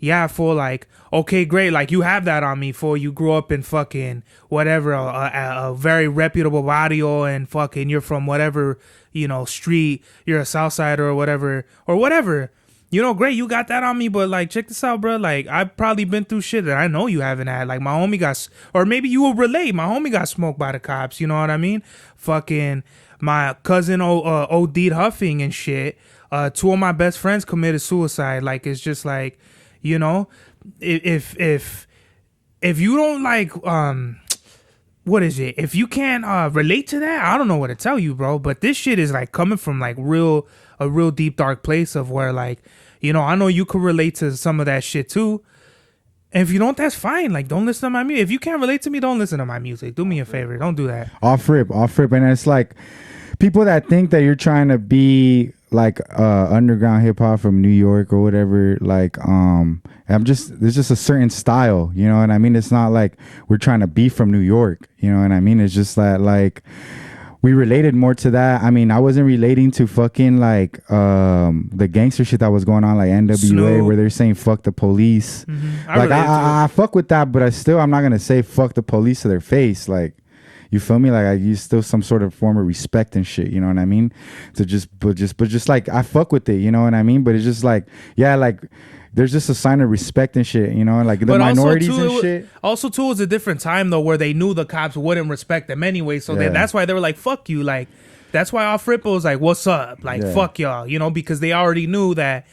yeah, for like, okay, great, like you have that on me for you grew up in fucking whatever, a very reputable barrio, and fucking you're from whatever, you know, street, you're a Southsider or whatever. You know, great, you got that on me, but like, check this out, bro. Like, I've probably been through shit that I know you haven't had. Like, my homie got, or maybe you will relate. My homie got smoked by the cops. You know what I mean? Fucking, my cousin OD'd huffing and shit. Two of my best friends committed suicide. Like, it's just like, you know, if you don't like, what is it? If you can't relate to that, I don't know what to tell you, bro. But this shit is like coming from like a real deep dark place of where like, you know, I know you could relate to some of that shit too. And if you don't, that's fine. Like, don't listen to my music. If you can't relate to me, don't listen to my music. Do me a favor. Don't do that. Off rip. And it's like people that think that you're trying to be like underground hip hop from New York or whatever, like there's just a certain style, you know what I mean? It's not like we're trying to be from New York, you know what I mean? It's just that like we related more to that. I mean, I wasn't relating to fucking like the gangster shit that was going on, like NWA, Snoop, where they're saying fuck the police. Mm-hmm. I fuck with that, but I'm not gonna say fuck the police to their face. Like, you feel me? Like, I use still some sort of form of respect and shit. You know what I mean? But just like I fuck with it. You know what I mean? But it's just like, yeah, like there's just a sign of respect and shit. You know, like the but minorities and shit. Also, too, it was a different time though, where they knew the cops wouldn't respect them anyway. So that's why they were like, "Fuck you!" Like that's why Off Ripple was like, "What's up?" Like, "Fuck y'all," you know, because they already knew that.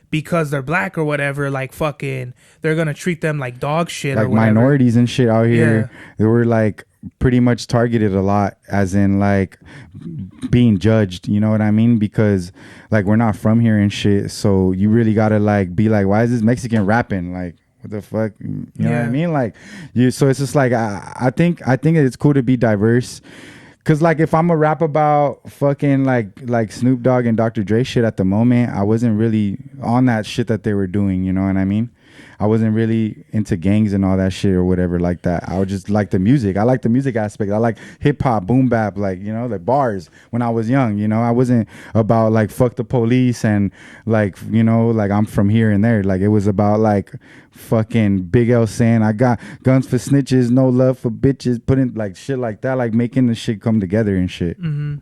Because they're black or whatever, like fucking, they're gonna treat them like dog shit, like or whatever. Minorities and shit out here. Yeah. They were like pretty much targeted a lot, as in like being judged. You know what I mean? Because like we're not from here and shit, so you really gotta like be like, why is this Mexican rapping? Like, what the fuck? You know what I mean? Like you. So it's just like I think it's cool to be diverse. Cause like if I'm a rap about fucking like Snoop Dogg and Dr. Dre shit at the moment, I wasn't really on that shit that they were doing. You know what I mean? I wasn't really into gangs and all that shit or whatever like that. I would just like the music. I like the music aspect. I like hip hop, boom bap, like, you know, the bars when I was young. You know, I wasn't about like fuck the police and like, you know, like I'm from here and there. Like it was about like fucking Big L saying I got guns for snitches, no love for bitches, putting like shit like that, like making the shit come together and shit. Mm-hmm.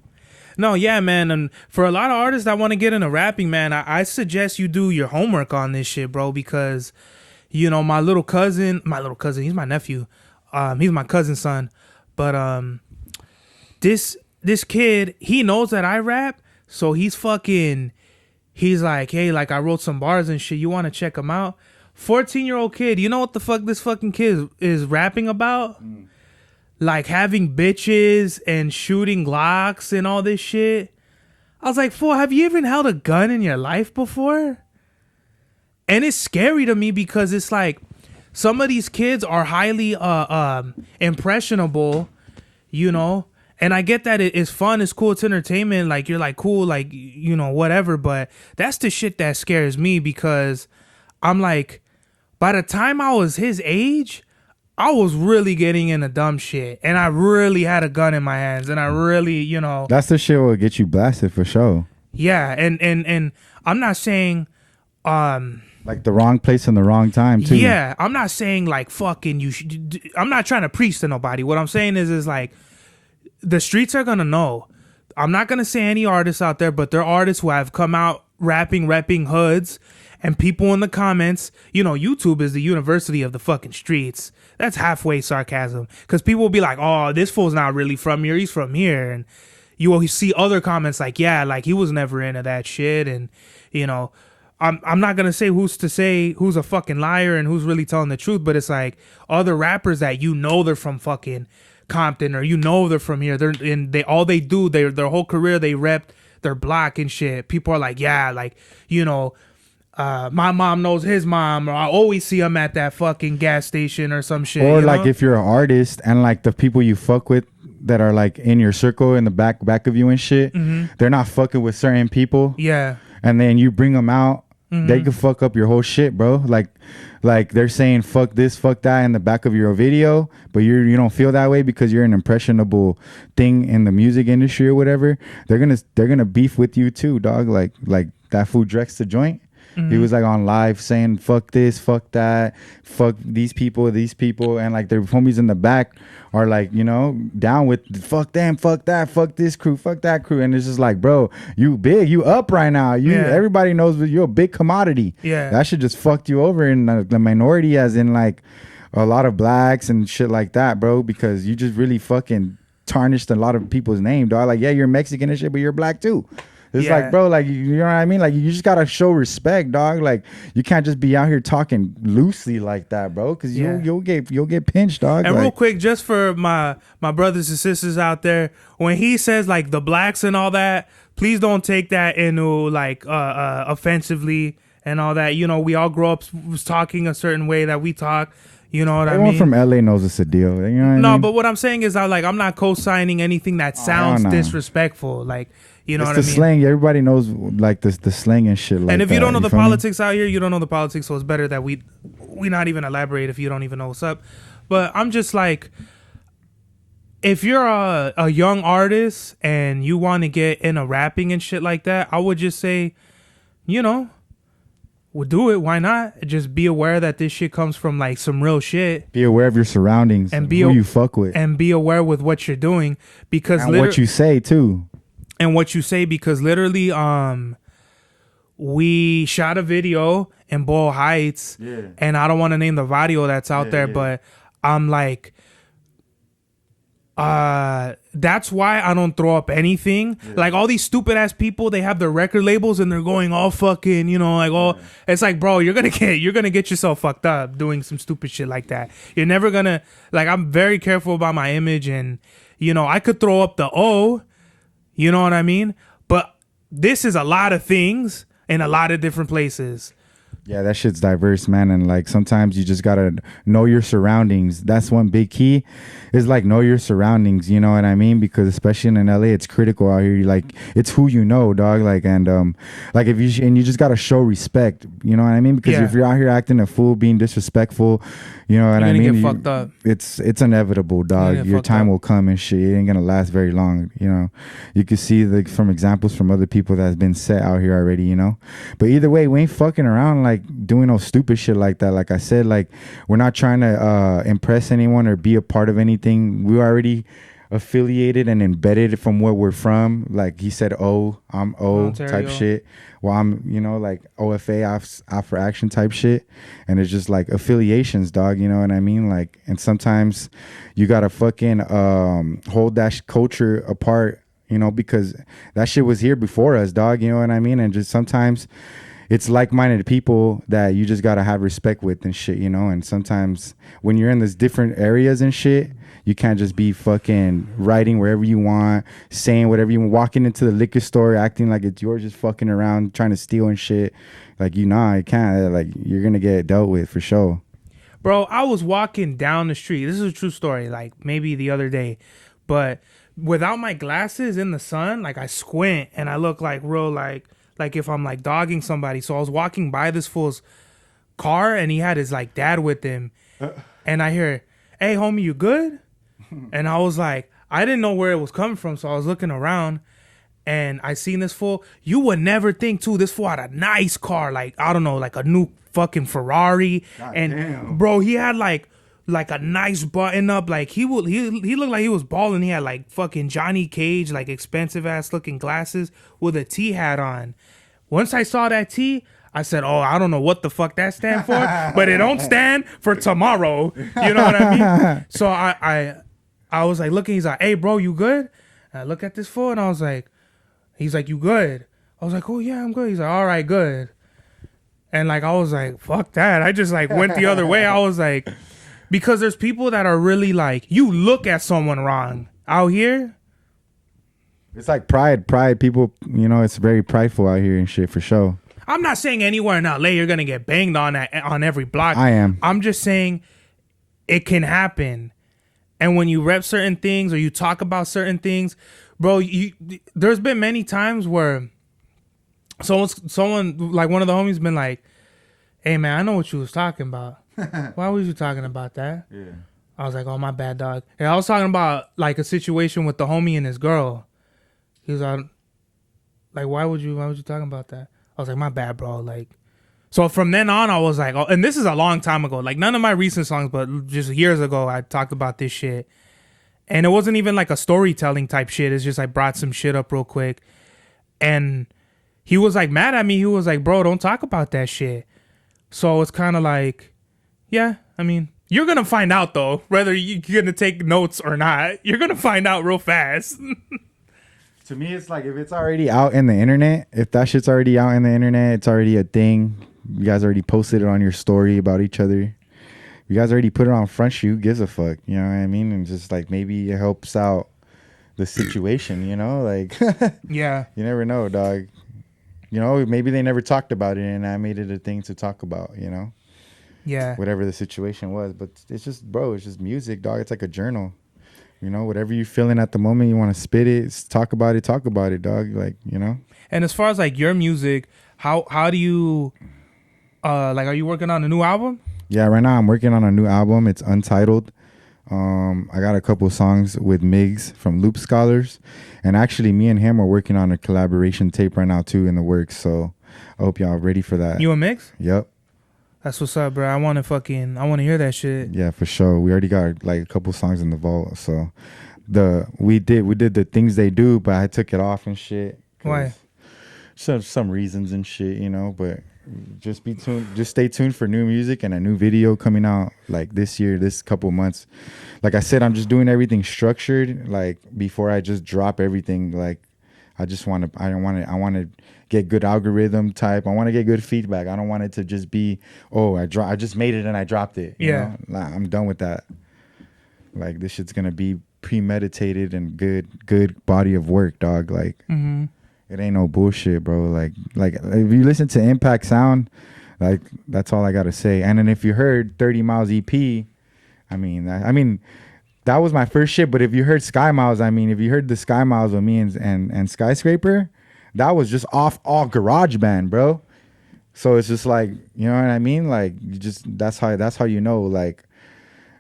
No, yeah, man. And for a lot of artists that want to get into rapping, man, I suggest you do your homework on this shit, bro, because, you know, my little cousin, he's my nephew. He's my cousin's son. But this kid, he knows that I rap, so he's like, hey, like I wrote some bars and shit. You want to check them out? 14-year-old kid, you know what the fuck this fucking kid is rapping about? Like having bitches and shooting Glocks and all this shit. I was like, fool, have you even held a gun in your life before? And it's scary to me because it's like some of these kids are highly impressionable, you know. And I get that it's fun, it's cool, it's entertainment. Like, you're like, cool, like, you know, whatever. But that's the shit that scares me because I'm like, by the time I was his age, I was really getting into dumb shit. And I really had a gun in my hands. And I really, you know. That's the shit will get you blasted for sure. Yeah. And I'm not saying... like the wrong place and the wrong time, too. Yeah. I'm not saying, like, fucking you should... I'm not trying to preach to nobody. What I'm saying is like... The streets are gonna know. I'm not gonna say any artists out there, but there are artists who have come out repping hoods, and people in the comments, you know, YouTube is the university of the fucking streets. That's halfway sarcasm, because people will be like, "Oh, this fool's not really from here. He's from here," and you will see other comments like, "Yeah, like he was never into that shit," and you know. I'm not gonna say who's a fucking liar and who's really telling the truth, but it's like other rappers that you know they're from fucking Compton, or you know they're from here. Their whole career they rep their block and shit. People are like, yeah, like, you know, my mom knows his mom, or I always see him at that fucking gas station or some shit. Or like, if you're an artist and like the people you fuck with that are like in your circle in the back of you and shit, they're not fucking with certain people. Yeah. And then you bring them out. They could fuck up your whole shit, bro. Like they're saying fuck this, fuck that in the back of your video, but you don't feel that way because you're an impressionable thing in the music industry or whatever. They're gonna beef with you too, dog. Like that fool Drex the Joint. He was like on live saying fuck this, fuck that, fuck these people, and like their homies in the back are like, you know, down with fuck them, fuck that, fuck this crew, fuck that crew. And it's just like, bro, you big, you up right now. Everybody knows that you're a big commodity. Yeah. That shit just fucked you over in the minority, as in like a lot of blacks and shit like that, bro, because you just really fucking tarnished a lot of people's name, dog. Like, yeah, you're Mexican and shit, but you're black too. It's like, bro, like, you know what I mean? Like, you just gotta show respect, dog. Like, you can't just be out here talking loosely like that, bro, because you'll get pinched, dog. And like, real quick, just for my brothers and sisters out there, when he says like the blacks and all that, please don't take that into like offensively and all that. You know, we all grow up was talking a certain way that we talk. You know what everyone I mean? From LA knows it's a deal. You know what I mean? No, but what I'm saying is, I'm not co-signing anything that sounds disrespectful. Like, you know it's what I mean? The slang. Everybody knows like the slang and shit. Like, and if you don't know the me? politics out here, you don't know the politics. So it's better that we not even elaborate if you don't even know what's up. But I'm just like, if you're a young artist and you want to get into rapping and shit like that, I would just say, you know, we'll do it. Why not? Just be aware that this shit comes from like some real shit. Be aware of your surroundings and who you fuck with, and be aware with what you're doing, because and what you say too. And what you say, because literally, we shot a video in Boyle Heights, and I don't want to name the video that's out there, but I'm like, that's why I don't throw up anything. Like all these stupid ass people, they have their record labels and they're going all fucking, you know, like all. It's like, bro, you're gonna get yourself fucked up doing some stupid shit like that. You're never gonna, like, I'm very careful about my image, and you know, I could throw up the O. You know what I mean? But this is a lot of things in a lot of different places. Yeah, that shit's diverse, man. And like sometimes you just gotta know your surroundings. That's one big key, is like know your surroundings. You know what I mean? Because especially in LA, it's critical out here. Like it's who you know, dog. Like like if you just gotta show respect. You know what I mean? Because if you're out here acting a fool, being disrespectful, you know what I mean? Get fucked up. It's inevitable, dog. Your time will come and shit. It ain't gonna last very long. You know, you can see from examples from other people that's been set out here already. You know, but either way, we ain't fucking around like doing no stupid shit like that. Like I said, like we're not trying to impress anyone or be a part of anything. We already affiliated and embedded from where we're from. Like he said, I'm Ontario type shit. Well, I'm, you know, like OFA, off for action type shit. And it's just like affiliations, dog. You know what I mean? Like, and sometimes you gotta fucking hold that culture apart, you know, because that shit was here before us, dog. You know what I mean? And just sometimes it's like-minded people that you just gotta have respect with and shit, you know. And sometimes when you're in these different areas and shit, you can't just be fucking writing wherever you want, saying whatever you want, walking into the liquor store acting like it's yours, just fucking around trying to steal and shit. Like, you can't. Like, you're gonna get dealt with for sure. Bro, I was walking down the street. This is a true story. Like, maybe the other day, but without my glasses in the sun, like, I squint and I look like real like if I'm like dogging somebody. So I was walking by this fool's car and he had his like dad with him. And I hear, "Hey, homie, you good?" And I was like, I didn't know where it was coming from. So I was looking around and I seen this fool. You would never think too, this fool had a nice car. Like, I don't know, like a new fucking Ferrari. God and damn. Bro, he had like a nice button up. Like he looked like he was balling. He had like fucking Johnny Cage, like expensive ass looking glasses with a T hat on. Once I saw that T, I said, "Oh, I don't know what the fuck that stand for, but it don't stand for tomorrow." You know what I mean? So I was like looking. He's like, "Hey, bro, you good?" And I look at this fool and I was like, he's like, "You good?" I was like, "Oh yeah, I'm good." He's like, "All right, good." And like I was like, "Fuck that!" I just like went the other way. I was like. Because there's people that are really like, you look at someone wrong out here. It's like pride. People, you know, it's very prideful out here and shit for sure. I'm not saying anywhere in LA you're going to get banged on every block. I am. I'm just saying it can happen. And when you rep certain things or you talk about certain things, bro, there's been many times where someone like one of the homies been like, "Hey, man, I know what you was talking about. Why was you talking about that?" Yeah. I was like, "Oh, my bad, dog." And I was talking about like a situation with the homie and his girl. He was like, why would you talking about that? I was like, "My bad, bro." Like, so from then on, I was like, oh, and this is a long time ago. Like, none of my recent songs, but just years ago, I talked about this shit. And it wasn't even like a storytelling type shit. It's just I brought some shit up real quick. And he was like mad at me. He was like, "Bro, don't talk about that shit." So it's kind of like, yeah, I mean, you're going to find out, though, whether you're going to take notes or not. You're going to find out real fast. To me, it's like if it's already out in the internet, if that shit's already out in the internet, it's already a thing. You guys already posted it on your story about each other. You guys already put it on Front Street. Who gives a fuck? You know what I mean? And just like maybe it helps out the situation, you know? Like, yeah. You never know, dog. You know, maybe they never talked about it and I made it a thing to talk about, you know? Yeah. Whatever the situation was. But it's just, bro, it's just music, dog. It's like a journal. You know, whatever you're feeling at the moment, you want to spit it, talk about it, dog. Like, you know? And as far as like your music, how do you, like, are you working on a new album? Yeah, right now I'm working on a new album. It's untitled. I got a couple songs with Migs from Loop Scholars. And actually, me and him are working on a collaboration tape right now, too, in the works. So I hope y'all ready for that. You and Migs? Yep. That's what's up, bro. I want to hear that shit. Yeah, for sure. We already got like a couple songs in the vault. So we did the things they do, but I took it off and shit. Why? Some reasons and shit, you know, but just be tuned. Just stay tuned for new music and a new video coming out like this year, this couple months. Like I said, I'm just doing everything structured, like before I just drop everything. Like I want to get good algorithm type. I want to get good feedback. I don't want it to just be, oh, I just made it and I dropped it. You know? Like, I'm done with that. Like this shit's gonna be premeditated and good body of work, dog. Like it ain't no bullshit, bro. Like if you listen to Impact Sound, like that's all I gotta say. And then if you heard 30 Miles EP, I mean that was my first shit. But if you heard Sky Miles, if you heard the Sky Miles with me and Skyscraper, that was just off all GarageBand, bro. So it's just like, you know what I mean? Like you just that's how you know, like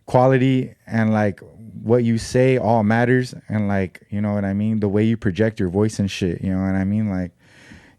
quality and like what you say all matters, and like, you know what I mean, the way you project your voice and shit, you know what I mean? Like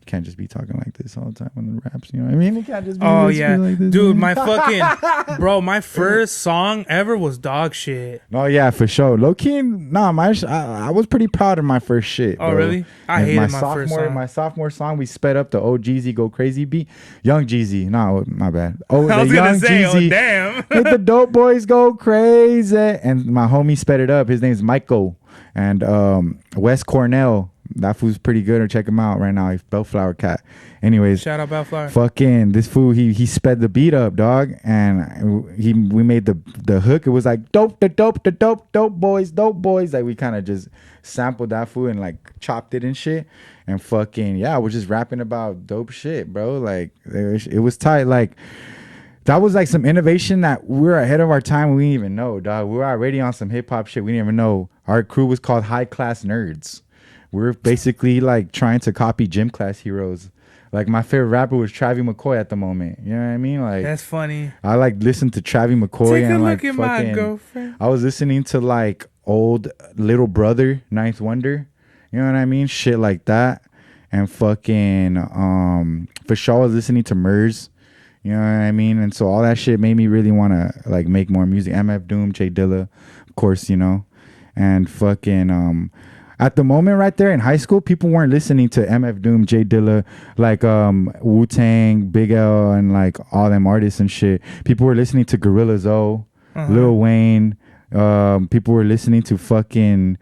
you can't just be talking like this all the time on the raps, you know what I mean? You can't just be like this, dude, man. My fucking bro, my first song ever was dog shit. Oh yeah, for sure. Low key, I was pretty proud of my first shit. Oh, bro. Really? I hated my first song. My sophomore song, we sped up the old Jeezy Go Crazy beat. Young Jeezy, no, my bad. Oh, I was gonna say, Jeezy, oh damn. Let the dope boys go crazy. And my homie sped it up. His name's Michael. And Wes Cornell that food's pretty good. Or check him out right now. He's Bellflower Cat. Anyways, shout out Bellflower. Fucking this fool, he sped the beat up, dog, and we made the hook. It was like dope boys. Like we kind of just sampled that fool and like chopped it and shit. And fucking yeah, we're just rapping about dope shit, bro. Like it was tight. Like that was like some innovation that we were ahead of our time. We didn't even know, dog. We were already on some hip hop shit. We didn't even know. Our crew was called High Class Nerds. We were basically like trying to copy gym class heroes. Like my favorite rapper was Travis McCoy at the moment. You know what I mean? Like that's funny. I like listened to Travis McCoy. Take a and look like at my girlfriend. I was listening to like old Little Brother, Ninth Wonder. You know what I mean? Shit like that. And fucking for sure I was listening to Murs. You know what I mean? And so all that shit made me really want to like make more music. MF Doom, Jay Dilla, of course, you know. And fucking at the moment right there in high school, people weren't listening to MF Doom, Jay Dilla, like Wu-Tang, Big L, and like all them artists and shit. People were listening to Gorilla Zoe, Lil Wayne. People were listening to fucking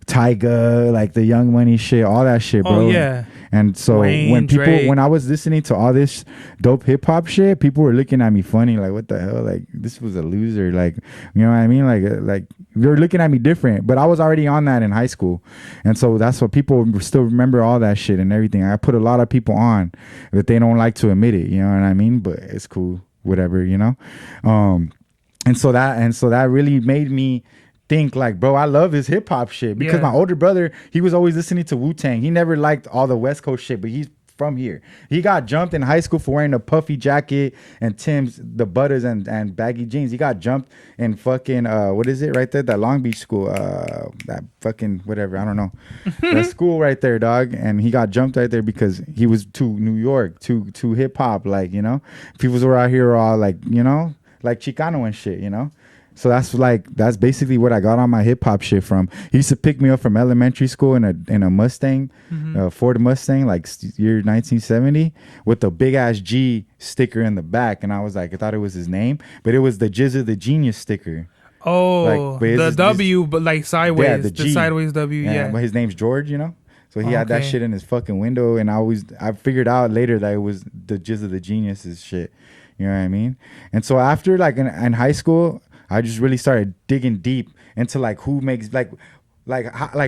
Tyga, like the Young Money shit, all that shit, bro. Oh yeah. And so Wayne, Drake. when I was listening to all this dope hip hop shit, people were looking at me funny, like, what the hell? Like, this was a loser. Like, you know what I mean? Like they were looking at me different, but I was already on that in high school. And so that's what people still remember, all that shit and everything. I put a lot of people on that they don't like to admit it, you know what I mean? But it's cool, whatever, you know? And so that really made me think like, bro, I love his hip hop shit because my older brother, he was always listening to Wu-Tang. He never liked all the West Coast shit, but he's from here. He got jumped in high school for wearing a puffy jacket and Tim's, the butters and baggy jeans. He got jumped in fucking what is it right there? That Long Beach school, that fucking whatever, I don't know. That school right there, dog. And he got jumped right there because he was too New York, too hip hop, like, you know. People were out here all like, you know, like Chicano and shit, you know. So that's basically what I got on my hip hop shit from. He used to pick me up from elementary school in a Mustang, Ford Mustang, like year 1970, with a big ass G sticker in the back, and I was like, I thought it was his name, but it was the Jizz of the Genius sticker. Oh, like, the W, but like sideways, yeah, the sideways W, yeah. But his name's George, you know. So he had that shit in his fucking window, and I figured out later that it was the Jizz of the Genius's shit. You know what I mean? And so after like in high school, I just really started digging deep into like who makes like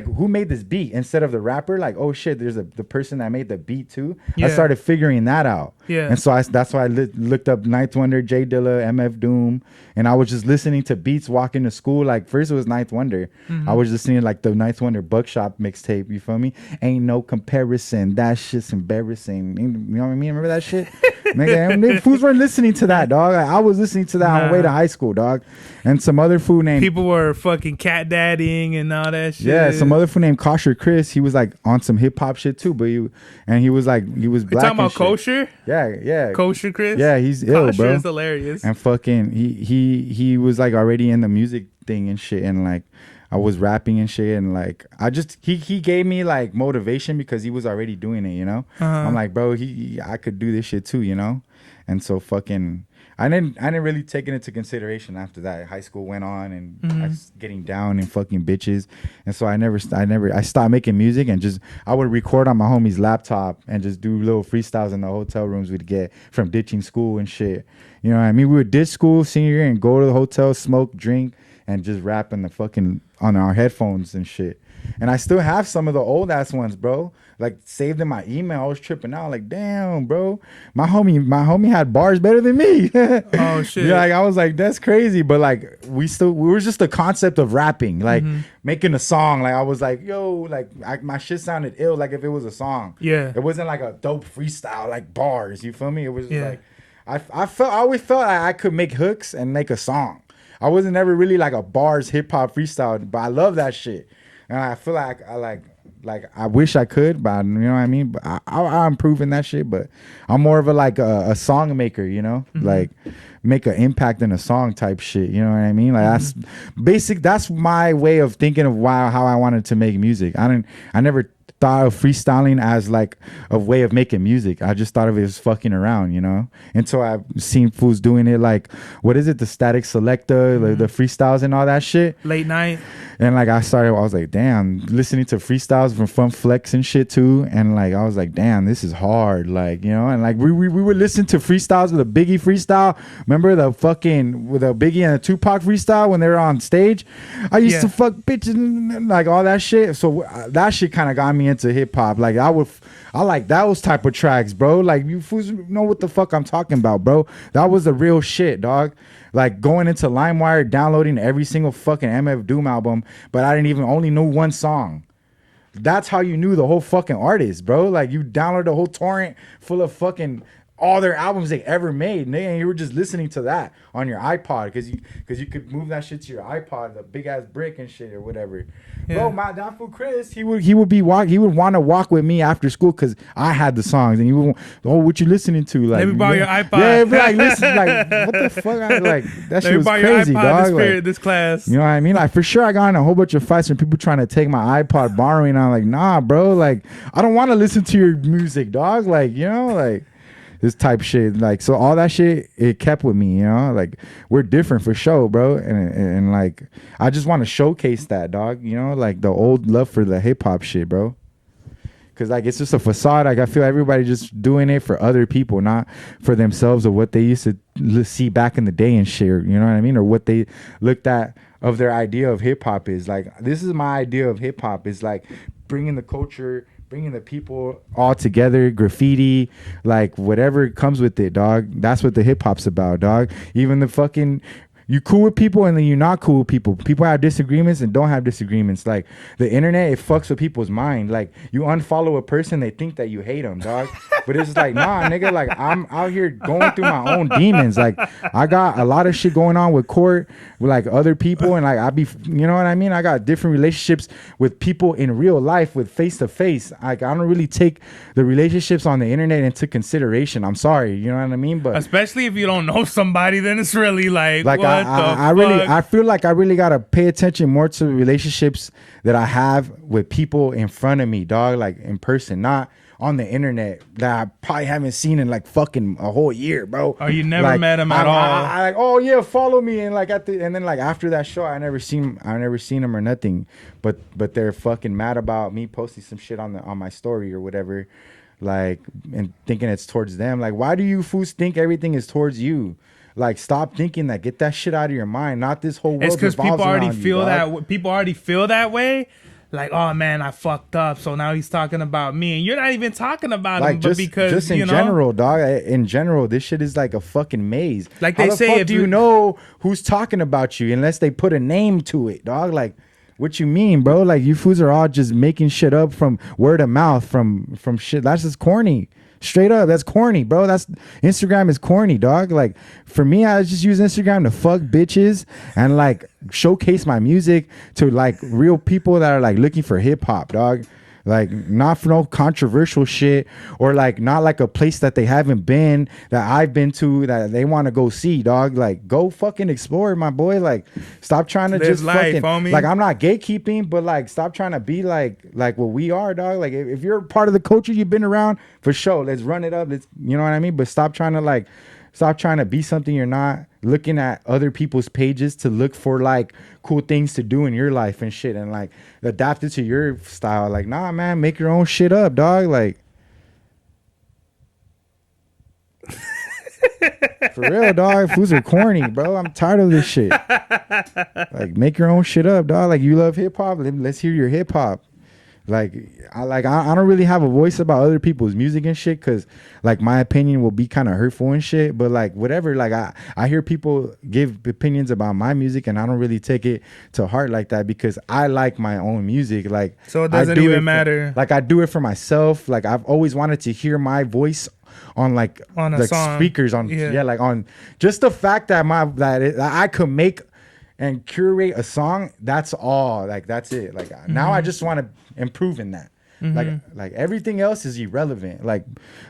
who made this beat instead of the rapper. Like, oh shit, there's the person that made the beat too. I started figuring that out. Yeah. And so that's why I looked up Ninth Wonder, Jay Dilla, MF Doom, and I was just listening to beats walking to school. Like first it was Ninth Wonder. I was listening to like the Ninth Wonder Buckshop mixtape. You feel me? Ain't no comparison. That shit's embarrassing. You know what I mean? Remember that shit? Nigga, fools weren't listening to that, dog. Like, I was listening to that on the way to high school, dog. And some other fool named people were fucking cat daddying and all that shit. Yeah, some other fool named Kosher Chris. He was like on some hip hop shit too, but he was black. You talking about Kosher? Yeah. Kosher Chris? Yeah, he's ill, Kosher bro. is hilarious. And fucking he was like already in the music thing and shit, and like I was rapping and shit, and like he gave me like motivation because he was already doing it, you know. I'm like, bro, I could do this shit too, you know. And so fucking I didn't really take it into consideration after that. High school went on and I was getting down and fucking bitches, and so I stopped making music and just I would record on my homie's laptop and just do little freestyles in the hotel rooms we'd get from ditching school and shit. You know what I mean? We would ditch school senior year and go to the hotel, smoke, drink, and just rap in the fucking on our headphones and shit. And I still have some of the old ass ones, bro. Like saved in my email. I was tripping out. Like, damn, bro. My homie had bars better than me. Oh shit. Yeah, like I was like, that's crazy. But like we were just the concept of rapping, like making a song. Like I was like, yo, like my shit sounded ill, like if it was a song. Yeah. It wasn't like a dope freestyle, like bars. You feel me? It was just like I always felt like I could make hooks and make a song. I wasn't ever really like a bars hip hop freestyle, but I love that shit. And I feel like I wish I could, but you know what I mean? But I'm improving that shit, but I'm more of a song maker, you know? Like make an impact in a song type shit, you know what I mean? Like that's my way of thinking of how I wanted to make music. I never thought of freestyling as like a way of making music. I just thought of it as fucking around, you know? Until I've seen fools doing it like, what is it? The Static Selector, the freestyles and all that shit. Late night. And like I was like, damn, listening to freestyles from Fun Flex and shit too. And like I was like, damn, this is hard. Like, you know, and like we would listen to freestyles with a Biggie freestyle. Remember the fucking with a Biggie and a Tupac freestyle when they were on stage? I used to fuck bitches and like all that shit. So that shit kind of got me into hip hop. Like I like those type of tracks, bro. Like you fools know what the fuck I'm talking about, bro. That was the real shit, dog. Like going into LimeWire, downloading every single fucking MF Doom album, but I didn't even only know one song. That's how you knew the whole fucking artist, bro. Like you downloaded a whole torrent full of fucking all their albums they ever made, and you were just listening to that on your iPod because you could move that shit to your iPod, the big ass brick and shit or whatever. Yeah. Bro, that fool Chris, he would want to walk with me after school because I had the songs, and he would, what you listening to? Like, let me borrow your iPod. Yeah, be like, listen, like what the fuck? Like that shit was crazy, dog. Like, this class. You know what I mean? Like for sure, I got in a whole bunch of fights from people trying to take my iPod, borrowing. I'm like, nah, bro. Like I don't want to listen to your music, dog. Like you know, like. This type shit, like, so all that shit, it kept with me, you know, like, we're different for sure, bro, and like, I just want to showcase that, dog, you know, like, the old love for the hip-hop shit, bro, because, like, it's just a facade. Like, I feel everybody just doing it for other people, not for themselves or what they used to see back in the day and shit, you know what I mean, or what they looked at of their idea of hip-hop is, like, this is my idea of hip-hop, is, like, bringing the culture, bringing the people all together, graffiti, like whatever comes with it, dog. That's what the hip hop's about, dog. Even the fucking, you cool with people and then you're not cool with people. People have disagreements and don't have disagreements. Like the internet, it fucks with people's mind. Like you unfollow a person, they think that you hate them, dog. But it's like, nah, nigga, like I'm out here going through my own demons. Like I got a lot of shit going on with court, with like other people, and like you know what I mean? I got different relationships with people in real life, with face to face. Like I don't really take the relationships on the internet into consideration. I'm sorry, you know what I mean? But especially if you don't know somebody, then it's really like what I feel like I really gotta pay attention more to the relationships that I have with people in front of me, dog, like in person, not on the internet that I probably haven't seen in like fucking a whole year, bro. Oh, you never like, met him at all? I like, oh yeah, follow me, and like and then like after that show, I never seen him or nothing. But they're fucking mad about me posting some shit on my story or whatever, like, and thinking it's towards them. Like, why do you fools think everything is towards you? Like, stop thinking that. Get that shit out of your mind. Not this whole world. It's because people already feel that. People already feel that way. Like, oh man, I fucked up, so now he's talking about me, and you're not even talking about him, but because just in general, dog. In general, this shit is like a fucking maze. Like they say, if you know who's talking about you unless they put a name to it, dog? Like, what you mean, bro? Like, you fools are all just making shit up from word of mouth, from shit. That's just corny. Straight up, that's corny, bro. Instagram is corny, dog. Like for me, I just use Instagram to fuck bitches and like showcase my music to like real people that are like looking for hip hop, dog. Like not for no controversial shit, or like not like a place that they haven't been, that I've been to, that they want to go see, dog. Like go fucking explore, my boy. Like stop trying to just fucking homie. Like I'm not gatekeeping, but like stop trying to be like what we are, dog. Like if you're part of the culture, you've been around, for sure, let's run it up. Let's, you know what I mean? But stop trying to be something you're not. Looking at other people's pages to look for like cool things to do in your life and shit, and like adapt it to your style. Like, nah, man, make your own shit up, dog. Like, for real, dog. Fools are corny, bro. I'm tired of this shit. Like, make your own shit up, dog. Like, you love hip hop. Let's hear your hip hop. Like I don't really have a voice about other people's music and shit, because like my opinion will be kind of hurtful and shit, but like whatever, like I hear people give opinions about my music and I don't really take it to heart like that, because I like my own music. Like, so it doesn't even matter. Like I do it for myself. Like I've always wanted to hear my voice on like speakers on like on just the fact that I could make and curate a song. That's all. Like that's it. Like now I just want to improve in that. Like everything else is irrelevant. Like,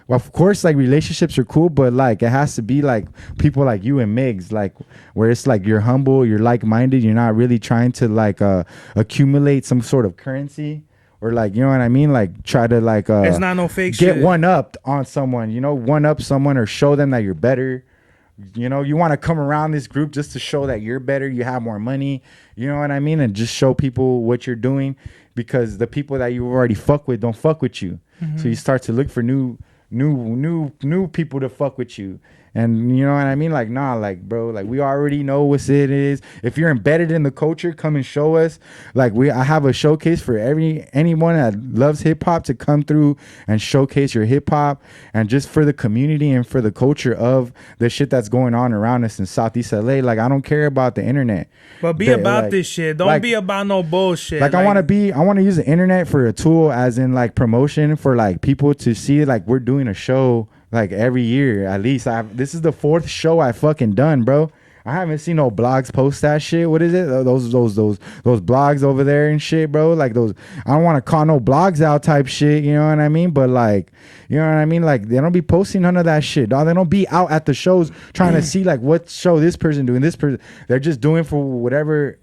well, of course, like relationships are cool, but like it has to be like people like you and Migs, like where it's like you're humble, you're like-minded, you're not really trying to like accumulate some sort of currency, or like, you know what I mean, like try to like it's not no fake shit. Get one up on someone, you know, one up someone or show them that you're better. You know, you want to come around this group just to show that you're better, you have more money, you know what I mean? And just show people what you're doing, because the people that you already fuck with don't fuck with you. So you start to look for new people to fuck with you. And you know what I mean? Like, nah, like, bro, like, we already know what it is. If you're embedded in the culture, come and show us. Like, I have a showcase for anyone that loves hip hop to come through and showcase your hip hop, and just for the community and for the culture of the shit that's going on around us in Southeast LA. Like, I don't care about the internet, but be about this shit. Don't be about no bullshit. Like, I want to use the internet for a tool, as in like promotion, for like people to see like we're doing a show like every year at least. This is the 4th show I fucking done, bro. I haven't seen no blogs post that shit. What is it? Those blogs over there and shit, bro. Like those, I don't want to call no blogs out type shit, you know what I mean? But like, you know what I mean? Like, they don't be posting none of that shit, dog. They don't be out at the shows trying to see like what show this person doing, this person. They're just doing for whatever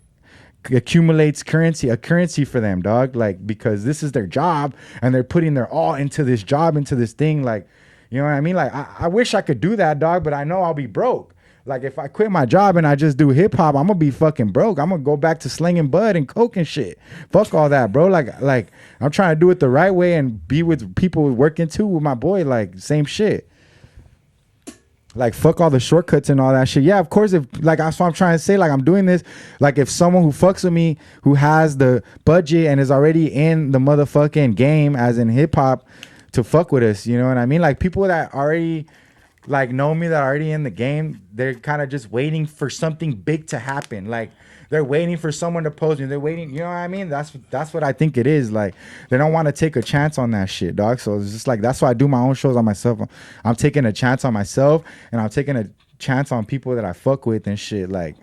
accumulates a currency for them, dog. Like, because this is their job and they're putting their all into this job, into this thing. Like, you know what I mean? Like, I wish I could do that, dog, but I know I'll be broke. Like, if I quit my job and I just do hip hop, I'm gonna be fucking broke. I'm gonna go back to slinging bud and coke and shit. Fuck all that, bro. Like I'm trying to do it the right way and be with people working too with my boy. Like, same shit. Like, fuck all the shortcuts and all that shit. Yeah, of course, if, like, that's what I'm trying to say. Like, I'm doing this. Like, if someone who fucks with me, who has the budget and is already in the motherfucking game, as in hip hop, to fuck with us, you know what I mean? Like, people that already like know me, that are already in the game, they're kind of just waiting for something big to happen. Like, they're waiting for someone to post me. They're waiting, you know what I mean? That's what I think it is. Like, they don't want to take a chance on that shit, dog. So it's just like, that's why I do my own shows on myself. I'm taking a chance on myself, and I'm taking a chance on people that I fuck with and shit. Like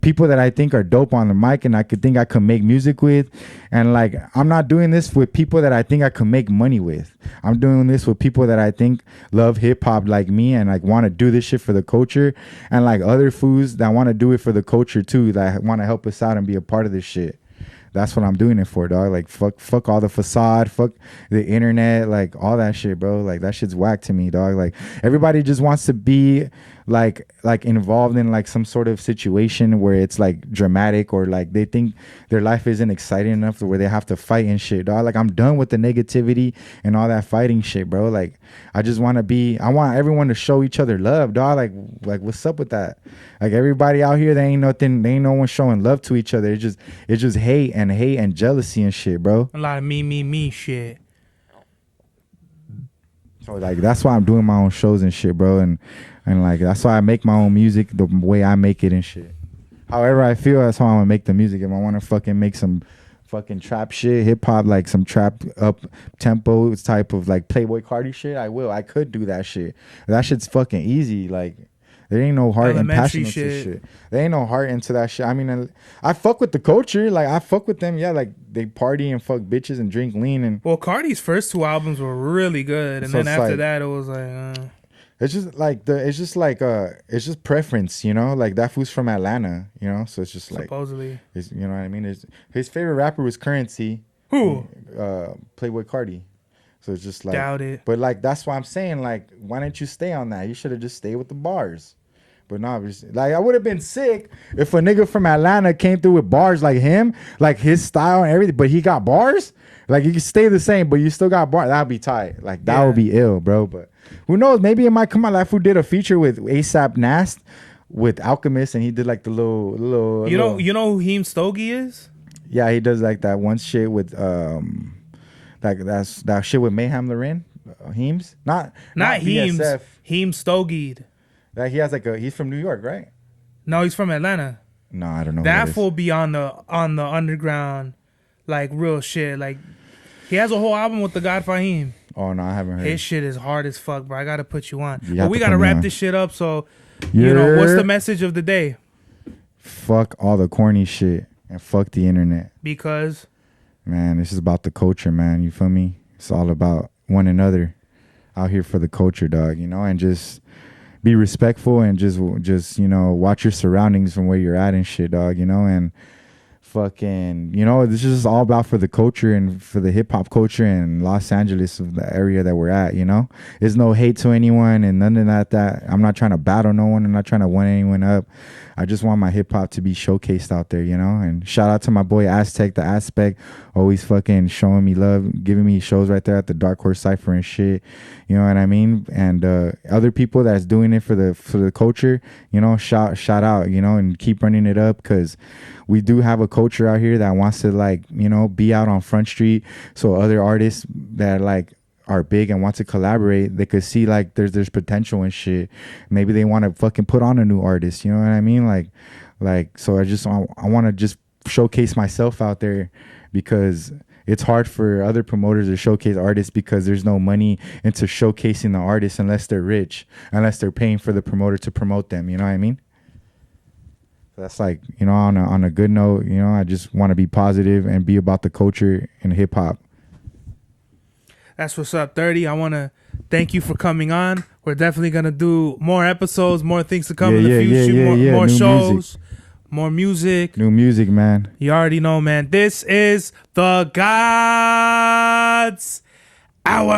people that I think are dope on the mic and I could make music with. And like, I'm not doing this with people that I think I could make money with. I'm doing this with people that I think love hip hop like me, and like want to do this shit for the culture, and like other fools that want to do it for the culture too, that want to help us out and be a part of this shit. That's what I'm doing it for, dog. Like, fuck all the facade, fuck the internet, like all that shit, bro. Like, that shit's whack to me, dog. Like, everybody just wants to be like involved in like some sort of situation where it's like dramatic, or like they think their life isn't exciting enough to where they have to fight and shit, dog. Like, I'm done with the negativity and all that fighting shit, bro. Like, I want everyone to show each other love, dog. Like what's up with that? Like, everybody out here, they ain't no one showing love to each other. It's just hate and jealousy and shit, bro. A lot of me shit. So like, that's why I'm doing my own shows and shit, bro. And like, that's why I make my own music the way I make it and shit. However I feel, that's how I'm gonna make the music. If I want to fucking make some fucking trap shit, hip hop, like some trap up tempo type of like Playboy Cardi shit, I will. I could do that shit. That shit's fucking easy. Like, there ain't no heart and passion into shit. There ain't no heart into that shit. I mean, I fuck with the culture. Like, I fuck with them. Yeah, like, they party and fuck bitches and drink lean. And well, Cardi's first 2 albums were really good, and so then after that, it was like. It's just preference, you know. Like, that fool's from Atlanta, you know. So it's just like, supposedly, you know what I mean. His favorite rapper was Currency. Who? Playboy Cardi. So it's just like, doubt it. But like, that's why I'm saying, like, why didn't you stay on that? You should have just stayed with the bars. But no, like, I would have been sick if a nigga from Atlanta came through with bars like him, like his style and everything, but he got bars. Like, you can stay the same, but you still got bars. That'd be tight. Like, that would be ill, bro. But who knows? Maybe it might come out. Like, who did a feature with ASAP Nast with Alchemist, and he did like the little. You know who Heem Stogie is? Yeah, he does like that one shit with like that shit with Mayhem Loren. Heems, not Heems. BSF. Heem Stogied. That he has like he's from New York, right? No, he's from Atlanta. No, I don't know. That fool be on the underground, like real shit. Like, he has a whole album with the God Fahim. Oh no, I haven't heard. His shit is hard as fuck, bro. I gotta put you on. But we gotta wrap this shit up. So, you know, what's the message of the day? Fuck all the corny shit and fuck the internet. Because, man, this is about the culture, man. You feel me? It's all about one another out here for the culture, dog. You know, and just be respectful and just you know, watch your surroundings from where you're at and shit, dog. You know, and fucking, you know, this is all about for the culture and for the hip hop culture in Los Angeles, of the area that we're at, you know. There's no hate to anyone and none of that. I'm not trying to battle no one. I'm not trying to one anyone up. I just want my hip hop to be showcased out there, you know. And shout out to my boy Aztec, the Aspect, always fucking showing me love, giving me shows right there at the Dark Horse Cypher and shit. You know what I mean? And other people that's doing it for the culture, you know, shout out, you know, and keep running it up, because we do have a culture out here that wants to, like, you know, be out on Front Street, so other artists that like are big and want to collaborate, they could see like there's potential and shit. Maybe they want to fucking put on a new artist, you know what I mean? Like so I want to just showcase myself out there, because it's hard for other promoters to showcase artists because there's no money into showcasing the artist unless they're rich, unless they're paying for the promoter to promote them, you know what I mean? That's like, you know, on a good note, you know, I just want to be positive and be about the culture and hip hop. That's what's up, 30. I want to thank you for coming on. We're definitely going to do more episodes, more things to come in the future, more shows, music. More music. New music, man. You already know, man. This is the God's Hour.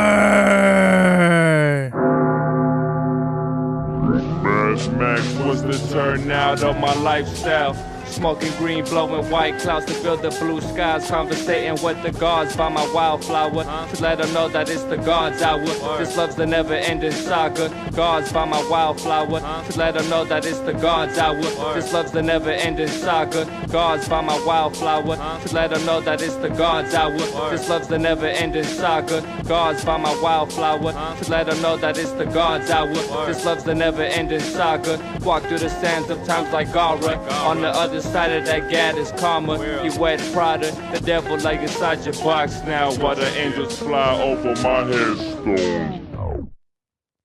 Max was the turnout of my lifestyle. Smoking green, blowing white clouds to build the blue skies. Conversating with the gods by my wildflower, to let them know that it's the God's hour. This love's the never-ending saga. Gods by my wildflower, to let them know that it's the God's hour. This love's the never-ending saga. Gods by my wildflower, to let them know that it's the God's hour. This love's the never-ending saga. Gods by my wildflower, to let them know that it's the God's hour. This love's the never-ending saga. Walk through the sands of times like Gara. On the other side of that gad is karma. You wet Prada, the devil like inside your box now, while the angels fly over my headstone.